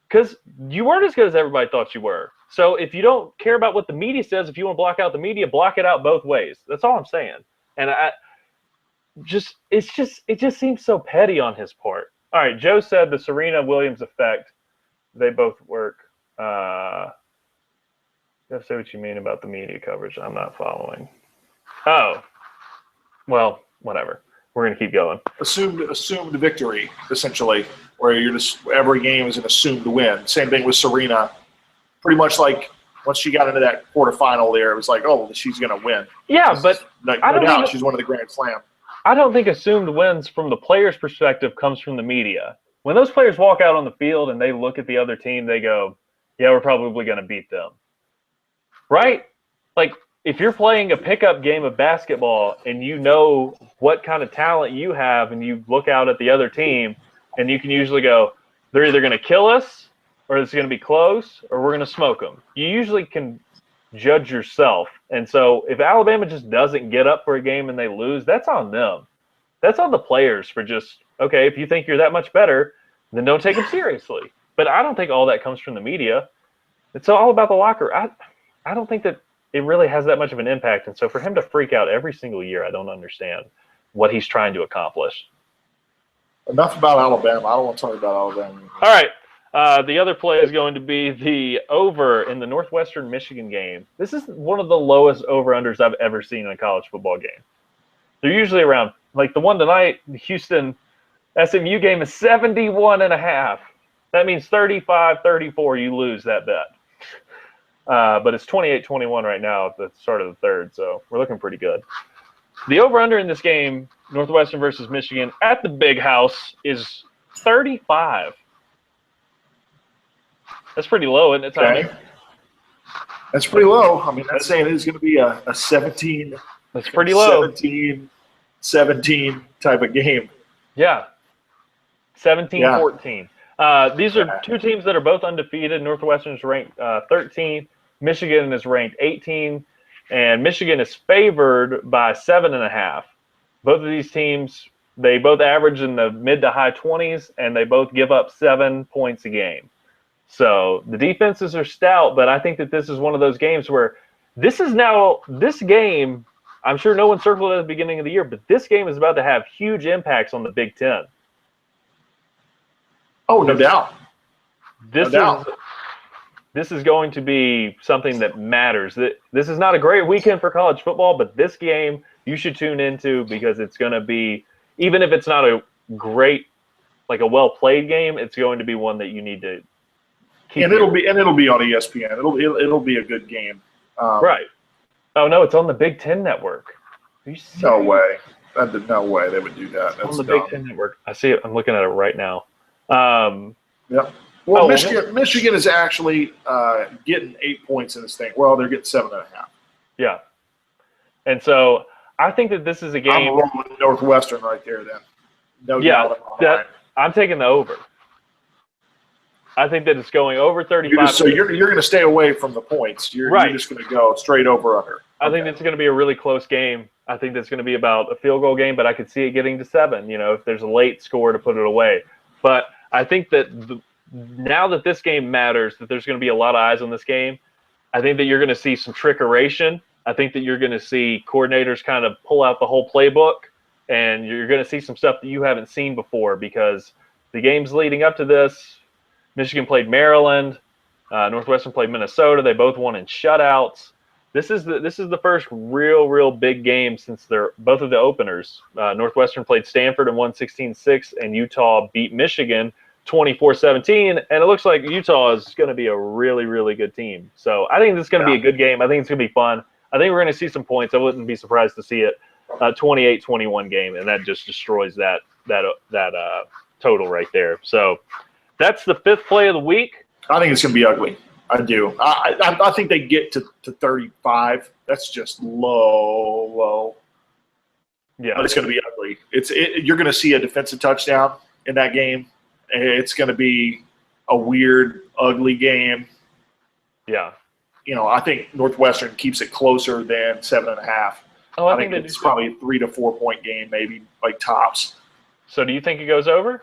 because you weren't as good as everybody thought you were. So if you don't care about what the media says, if you want to block out the media, block it out both ways. That's all I'm saying. And it just seems so petty on his part. All right, Joe said the Serena Williams effect. They both work. You have to say what you mean about the media coverage. I'm not following. Oh, well, whatever. We're gonna keep going. Assumed victory, essentially, where you're just every game is an assumed win. Same thing with Serena. Pretty much like once she got into that quarterfinal there, it was like, oh, she's gonna win. Yeah, but no doubt she's one of the Grand Slam. I don't think assumed wins from the player's perspective comes from the media. When those players walk out on the field and they look at the other team, they go, yeah, we're probably going to beat them. Right? Like, if you're playing a pickup game of basketball and you know what kind of talent you have and you look out at the other team and you can usually go, they're either going to kill us or it's going to be close or we're going to smoke them. You usually can judge yourself. And so if Alabama just doesn't get up for a game and they lose, that's on them. That's on the players for just, okay, if you think you're that much better, then don't take them seriously. But I don't think all that comes from the media. It's all about the locker. I don't think that it really has that much of an impact. And so for him to freak out every single year, I don't understand what he's trying to accomplish. Enough about Alabama. I don't want to talk about Alabama anymore. All right. The other play is going to be the over in the Northwestern Michigan game. This is one of the lowest over-unders I've ever seen in a college football game. They're usually around, like the one tonight, the Houston SMU game is 71.5. That means 35-34, you lose that bet. But it's 28-21 right now at the start of the third, so we're looking pretty good. The over-under in this game, Northwestern versus Michigan, at the Big House is 35. That's pretty low, isn't it, Tommy? Okay. That's pretty low. I mean, that's saying it's going to be a 17. That's pretty low. 17 type of game. Yeah. 17-14. These are two teams that are both undefeated. Northwestern's ranked 13th. Michigan is ranked 18th. And Michigan is favored by 7.5. Both of these teams, they both average in the mid to high 20s, and they both give up 7 points a game. So the defenses are stout, but I think that this is one of those games where this game, I'm sure no one circled it at the beginning of the year, but this game is about to have huge impacts on the Big Ten. Oh, no doubt. This is going to be something that matters. This is not a great weekend for college football, but this game you should tune into because it's going to be, even if it's not a great, like a well-played game, it's going to be one that you need to keep. And it'll be on ESPN. It'll be a good game. Right. Oh no, it's on the Big Ten Network. No way. No way they would do that. That's on the dumb. Big Ten Network. I see it. I'm looking at it right now. Yeah. Well, Michigan is actually getting 8 points in this thing. Well, they're getting 7.5. Yeah. And so I think that this is a game. I'm rolling Northwestern right there then. No doubt. I'm taking the over. I think that it's going over 35. So you're going to stay away from the points. You're just going to go straight over under. I think it's going to be a really close game. I think that's going to be about a field goal game, but I could see it getting to 7, if there's a late score to put it away. But I think that now that this game matters, that there's going to be a lot of eyes on this game, I think that you're going to see some trickeration. I think that you're going to see coordinators kind of pull out the whole playbook, and you're going to see some stuff that you haven't seen before because the games leading up to this, Michigan played Maryland, Northwestern played Minnesota. They both won in shutouts. This is the first real big game since they're both of the openers. Northwestern played Stanford and won 16-6, and Utah beat Michigan 24-17. And it looks like Utah is going to be a really good team. So I think this is going to be a good game. I think it's going to be fun. I think we're going to see some points. I wouldn't be surprised to see it 28-21 game, and that just destroys that total right there. So that's the 5th play of the week. I think it's going to be ugly. I do. I think they get to 35. That's just low. Yeah, but it's going to be ugly. You're going to see a defensive touchdown in that game. It's going to be a weird, ugly game. Yeah. I think Northwestern keeps it closer than 7.5. Oh, I think it's probably a 3 to 4 point game, maybe like tops. So do you think it goes over?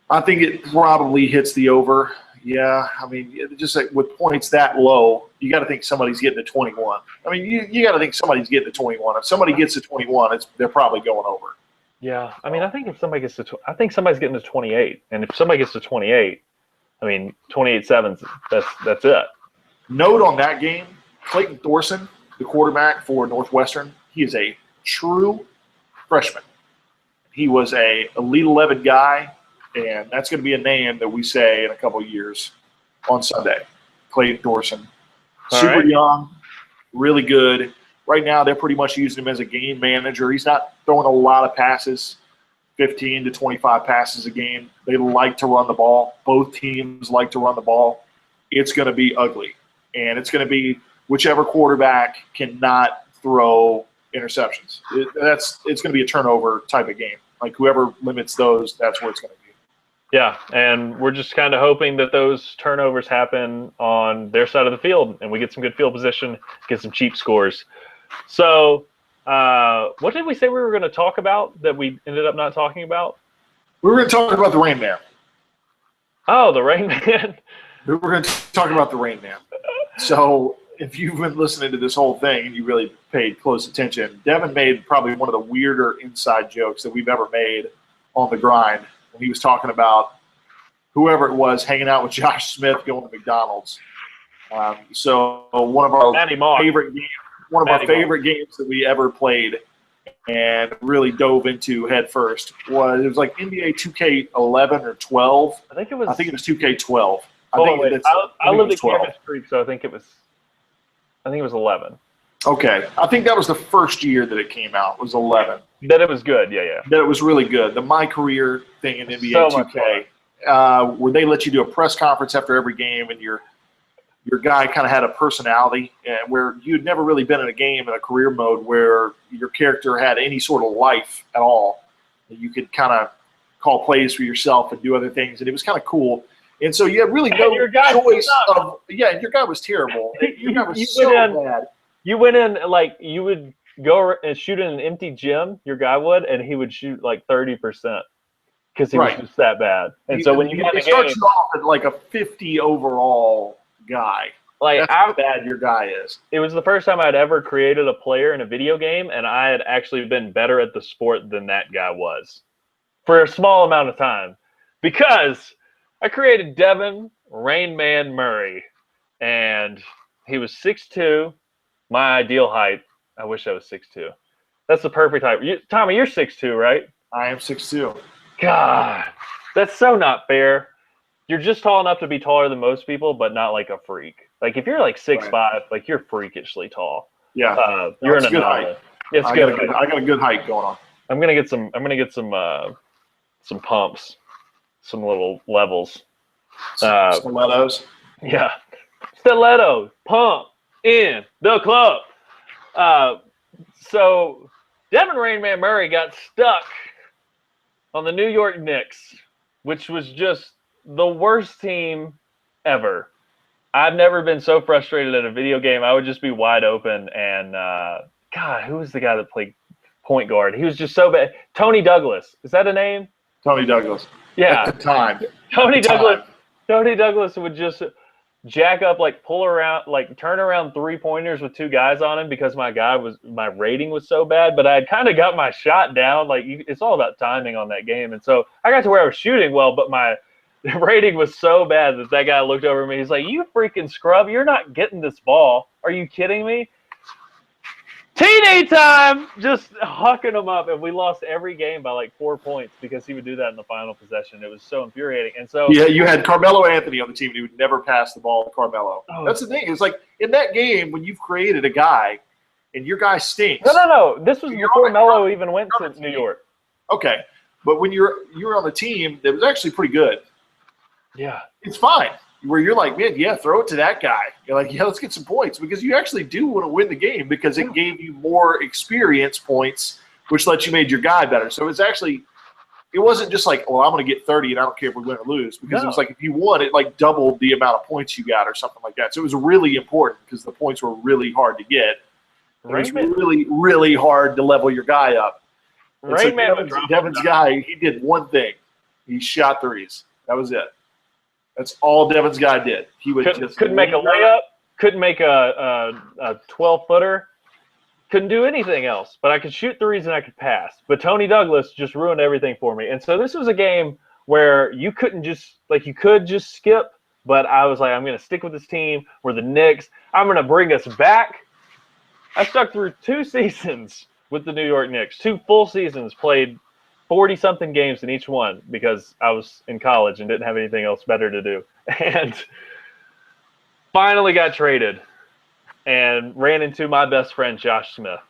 I think it probably hits the over. Yeah, I mean, just like with points that low, you got to think somebody's getting to 21. I mean, you got to think somebody's getting to 21. If somebody gets to 21, they're probably going over. Yeah, I mean, I think if somebody gets to, I think somebody's getting to 28, and if somebody gets to 28, I mean, 28-7, that's it. Note on that game, Clayton Thorson, the quarterback for Northwestern, he is a true freshman. He was a Elite 11 guy, and that's going to be a name that we say in a couple of years on Sunday. Clayton Thorson. Super young, really good. Right now, they're pretty much using him as a game manager. He's not throwing a lot of passes, 15 to 25 passes a game. They like to run the ball. Both teams like to run the ball. It's going to be ugly. And it's going to be whichever quarterback cannot throw interceptions. It's going to be a turnover type of game. Like whoever limits those, that's where it's going to be. Yeah, and we're just kind of hoping that those turnovers happen on their side of the field, and we get some good field position, get some cheap scores. So what did we say we were going to talk about that we ended up not talking about? We were going to talk about the Rain Man. Oh, the Rain Man. We were going to talk about the Rain Man. So if you've been listening to this whole thing and you really paid close attention, Devin made probably one of the weirder inside jokes that we've ever made on the grind when he was talking about whoever it was hanging out with Josh Smith going to McDonald's. So one of our favorite games that we ever played and really dove into head first was like NBA 2K11 or 12. I think it was 2K12. I lived in Campus Creek, so I think it was 11. Okay. I think that was the first year that it came out, was 11. That it was good, yeah. That it was really good. The My Career thing in NBA 2K, where they let you do a press conference after every game, and your guy kind of had a personality, and where you'd never really been in a game in a career mode where your character had any sort of life at all. You could kind of call plays for yourself and do other things, and it was kind of cool. And so you had really no choice of – yeah, your guy was terrible. Your guy was so bad. You went in – like you would go and shoot in an empty gym, your guy would, and he would shoot like 30% because he was just that bad. And so when you get the game – starts off at like a 50 overall guy. Like that's how bad your guy is. It was the first time I'd ever created a player in a video game, and I had actually been better at the sport than that guy was for a small amount of time because – I created Devin Rain Man Murray, and he was 6'2", my ideal height. I wish I was 6'2". That's the perfect height. Tommy, you're 6'2", right? I am 6'2". God, that's so not fair. You're just tall enough to be taller than most people, but not like a freak. Like if you're like 6'5", like you're freakishly tall. Yeah, you're in a good height. I got a good height going on. I'm gonna get some pumps. Some little levels. Stilettos. Yeah. Stiletto. Pump in the club. So Devin Rain Man Murray got stuck on the New York Knicks, which was just the worst team ever. I've never been so frustrated at a video game. I would just be wide open. And, God, who was the guy that played point guard? He was just so bad. Tony Douglas. Is that a name? Tony Douglas. Yeah. At the time. Tony Douglas would just jack up, like pull around, like turn around 3-pointers with 2 guys on him because my rating was so bad. But I had kind of got my shot down. Like it's all about timing on that game. And so I got to where I was shooting well, but my rating was so bad that guy looked over at me. He's like, "You freaking scrub. You're not getting this ball. Are you kidding me?" TD time! Just hucking them up, and we lost every game by like 4 points because he would do that in the final possession. It was so infuriating. And so yeah, you had Carmelo Anthony on the team, and he would never pass the ball to Carmelo. Oh. That's the thing. It's like in that game when you've created a guy, and your guy stinks. No. This was before Melo even went to New York. Okay, but when you were on the team, that was actually pretty good. Yeah, it's fine. Where you're like, man, yeah, throw it to that guy. You're like, yeah, let's get some points because you actually do want to win the game because it gave you more experience points, which lets you make your guy better. So it's actually it wasn't just like, well, I'm going to get 30 and I don't care if we win or lose, because No. it was like if you won, it like doubled the amount of points you got or something like that. So it was really important because the points were really hard to get. It was really, really hard to level your guy up. And so Devin's guy, he did one thing. He shot threes. That was it. That's all Devin's guy did. He would couldn't make a layup, couldn't make a 12-footer, couldn't do anything else. But I could shoot threes and I could pass. But Tony Douglas just ruined everything for me. And so this was a game where you couldn't just you could just skip. But I was like, I'm going to stick with this team. We're the Knicks. I'm going to bring us back. I stuck through 2 seasons with the New York Knicks, 2 full seasons, played 40-something games in each one because I was in college and didn't have anything else better to do. And finally got traded and ran into my best friend, Josh Smith.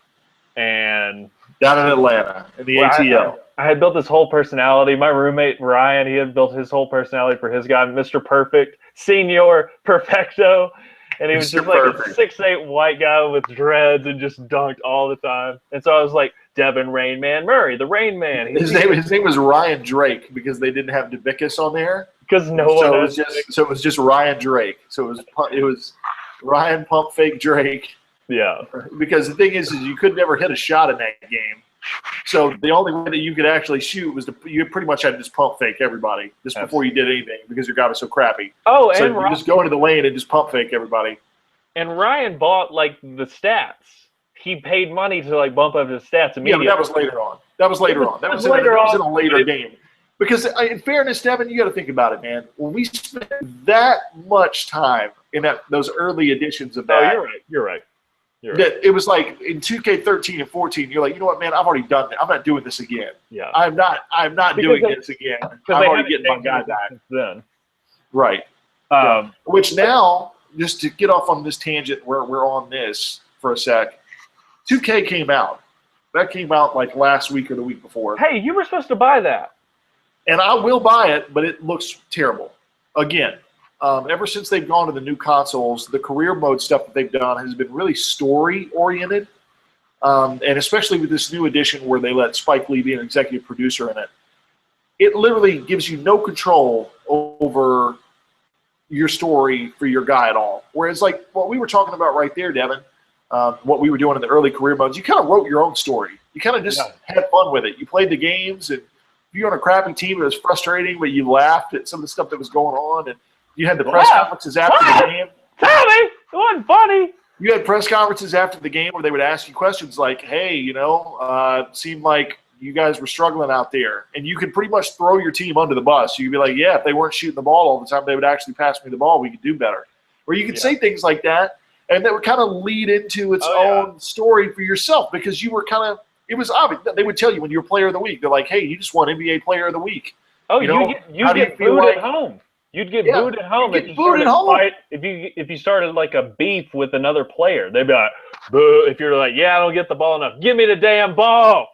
And down in Atlanta, in the ATL. I had built this whole personality. My roommate, Ryan, he had built his whole personality for his guy, Mr. Perfect, Senior Perfecto. And he was just like a 6'8" white guy with dreads and just dunked all the time. And so I was like, Devin Rain Man Murray, the Rain Man. His name was Ryan Drake because they didn't have Debickus on there. Because So it was just Ryan Drake. So it was Ryan Pump Fake Drake. Yeah. Because the thing is you could never hit a shot in that game. So the only way that you could actually shoot was you pretty much had to just pump fake everybody just before you did anything because your guy was so crappy. Oh, so and you just go into the lane and just pump fake everybody. And Ryan bought the stats. He paid money to bump up his stats immediately. Yeah, but that was later on. That was in a later game. Because in fairness, Devin, you got to think about it, man. When we spent that much time in those early editions of that, you're right. It was like in 2K13 and 14, you're like, you know what, man, I've already done it. I'm not doing this again. Yeah. I'm not doing this again. I'm already getting my guy back. Then. Right. Which now, just to get off on this tangent where we're on this for a sec, 2K came out. That came out last week or the week before. Hey, you were supposed to buy that. And I will buy it, but it looks terrible. Again, ever since they've gone to the new consoles, the career mode stuff that they've done has been really story-oriented. And especially with this new edition where they let Spike Lee be an executive producer in it, it literally gives you no control over your story for your guy at all. Whereas what we were talking about right there, Devin, what we were doing in the early career modes, you kind of wrote your own story. You kind of just had fun with it. You played the games, and if you're on a crappy team, it was frustrating, but you laughed at some of the stuff that was going on, and you had the press conferences after the game. Tell me! It wasn't funny! You had press conferences after the game where they would ask you questions like, hey, it seemed like you guys were struggling out there. And you could pretty much throw your team under the bus. You could be like, yeah, if they weren't shooting the ball all the time, they would actually pass me the ball. We could do better. Or you could say things like that, and that would kind of lead into its own story for yourself because you were kind of – it was obvious. They would tell you when you were player of the week. They're like, hey, you just won NBA player of the week. Oh, you get booed at home. You'd get booed at home if you started a beef with another player. They'd be like, boo. If you're like, yeah, I don't get the ball enough. Give me the damn ball.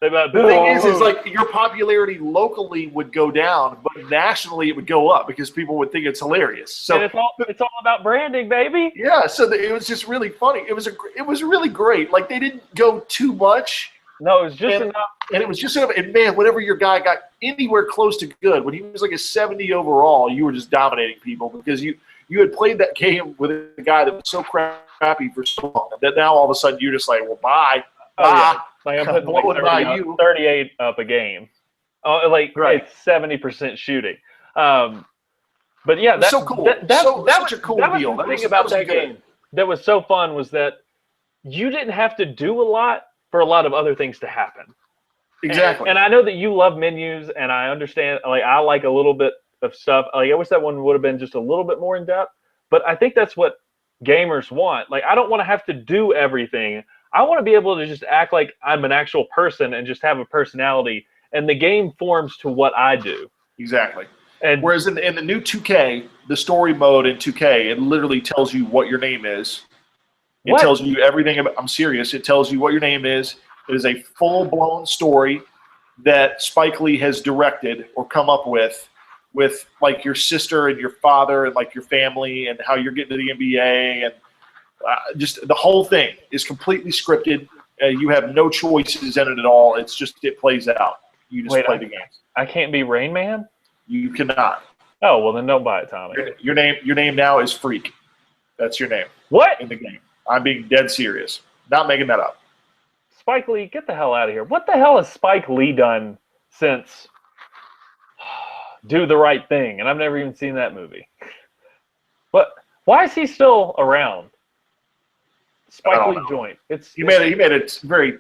They'd be like, the thing is your popularity locally would go down, but nationally it would go up because people would think it's hilarious. So and it's all about branding, baby. Yeah, so it was just really funny. It was really great. They didn't go too much. No, it was just enough. And it was just enough. And, man, whenever your guy got anywhere close to good, when he was a 70 overall, you were just dominating people because you had played that game with a guy that was so crappy for so long that now all of a sudden you're just like, well, bye. I'm putting 38 up a game. It's 70% shooting. But, yeah, that's so cool. Such a cool deal. The thing about that game that was so fun was that you didn't have to do a lot for a lot of other things to happen. Exactly. And I know that you love menus, and I understand. I like a little bit of stuff. I wish that one would have been just a little bit more in depth. But I think that's what gamers want. I don't want to have to do everything. I want to be able to just act like I'm an actual person and just have a personality. And the game forms to what I do. Exactly. And whereas in the new 2K, the story mode in 2K, it literally tells you what your name is. It tells you everything about – I'm serious. It tells you what your name is. It is a full-blown story that Spike Lee has directed or come up with your sister and your father and your family and how you're getting to the NBA and just the whole thing is completely scripted. You have no choices in it at all. It's just it plays out. You just Wait, play the games. I can't be Rain Man? You cannot. Oh, well, then don't buy it, Tommy. Your name now is Freak. That's your name What? in the game. I'm being dead serious. Not making that up. Spike Lee, get the hell out of here. What the hell has Spike Lee done since Do the Right Thing? And I've never even seen that movie. But why is he still around? Spike Lee joint. He made it very.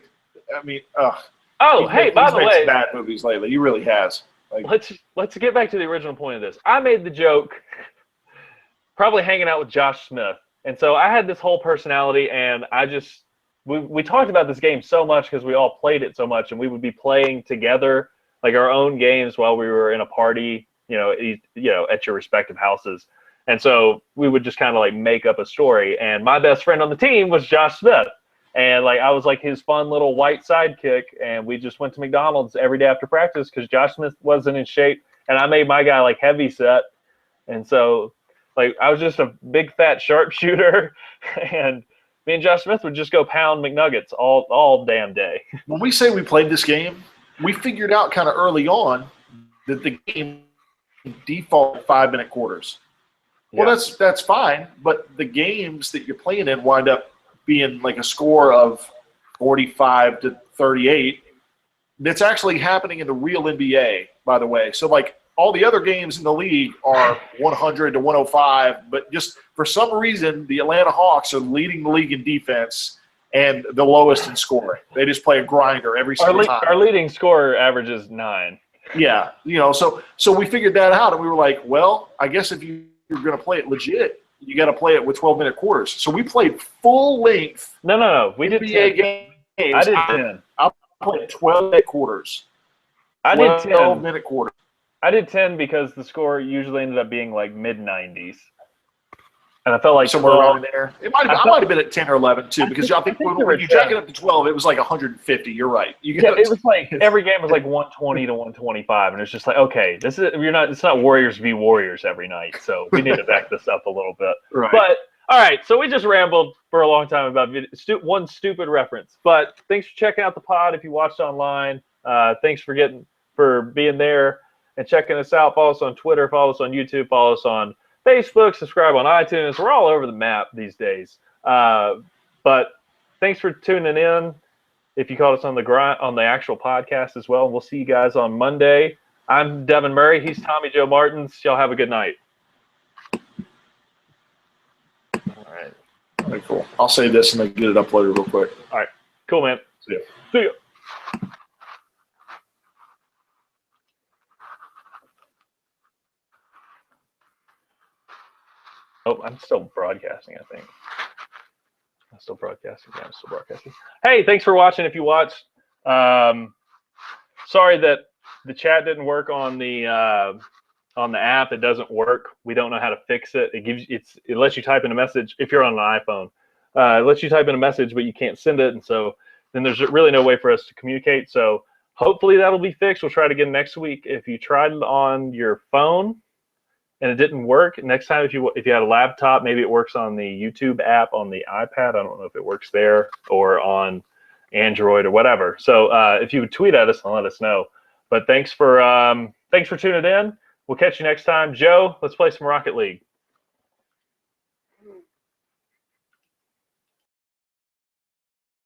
I mean, oh, hey, by the he's made way, some bad movies lately. He really has. Like, let's get back to the original point of this. I made the joke, probably hanging out with Josh Smith, and so I had this whole personality, and we talked about this game so much because we all played it so much, and we would be playing together like our own games while we were in a party, at your respective houses. And so we would just kind of like make up a story. And my best friend on the team was Josh Smith. And like I was like his fun little white sidekick. And we just went to McDonald's every day after practice because Josh Smith wasn't in shape. And I made my guy like heavy set. And so like I was just a big fat sharpshooter. And me and Josh Smith would just go pound McNuggets all damn day. When we say we played this game, we figured out kind of early on that the game default 5-minute quarters. Well, that's fine, but the games that you're playing in wind up being like a score of 45 to 38. That's actually happening in the real NBA, by the way. So, like, all the other games in the league are 100 to 105, but just for some reason, the Atlanta Hawks are leading the league in defense and the lowest in scoring. They just play a grinder every single time. Our leading scorer averages 9. Yeah, so we figured that out, and we were like, well, I guess if you're going to play it legit, you got to play it with 12-minute quarters. So we played full length. No. We did 10 games. I did 10. I played 12-minute quarters. I did 10. 12-minute quarters. I did 10 because the score usually ended up being like mid-90s. And I felt like somewhere around there. I might have been at 10 or 11 too, because I think when you jack it up to 12, it was like 150. You're right. It was like every game was like 120 to 125, and it's just like, okay, it's not Warriors v Warriors every night, so we need to back this up a little bit. Right. But all right, so we just rambled for a long time about one stupid reference. But thanks for checking out the pod. If you watched online, thanks for being there and checking us out. Follow us on Twitter. Follow us on YouTube. Follow us on Facebook, subscribe on iTunes. We're all over the map these days. But thanks for tuning in. If you caught us on the actual podcast as well, we'll see you guys on Monday. I'm Devin Murray. He's Tommy Joe Martins. Y'all have a good night. All right. All right, cool. I'll save this and then get it uploaded real quick. All right. Cool, man. See ya. Oh, I'm still broadcasting, I think. I'm still broadcasting. Yeah, I'm still broadcasting. Hey, thanks for watching if you watched. Sorry that the chat didn't work on the app. It doesn't work. We don't know how to fix it. It lets you type in a message if you're on an iPhone. It lets you type in a message, but you can't send it. And so then there's really no way for us to communicate. So hopefully that'll be fixed. We'll try it again next week. If you tried it on your phone and it didn't work, next time if you had a laptop, maybe it works on the YouTube app on the iPad. I don't know if it works there or on Android or whatever. So if you would tweet at us and let us know. But thanks for tuning in. We'll catch you next time. Joe, let's play some Rocket League.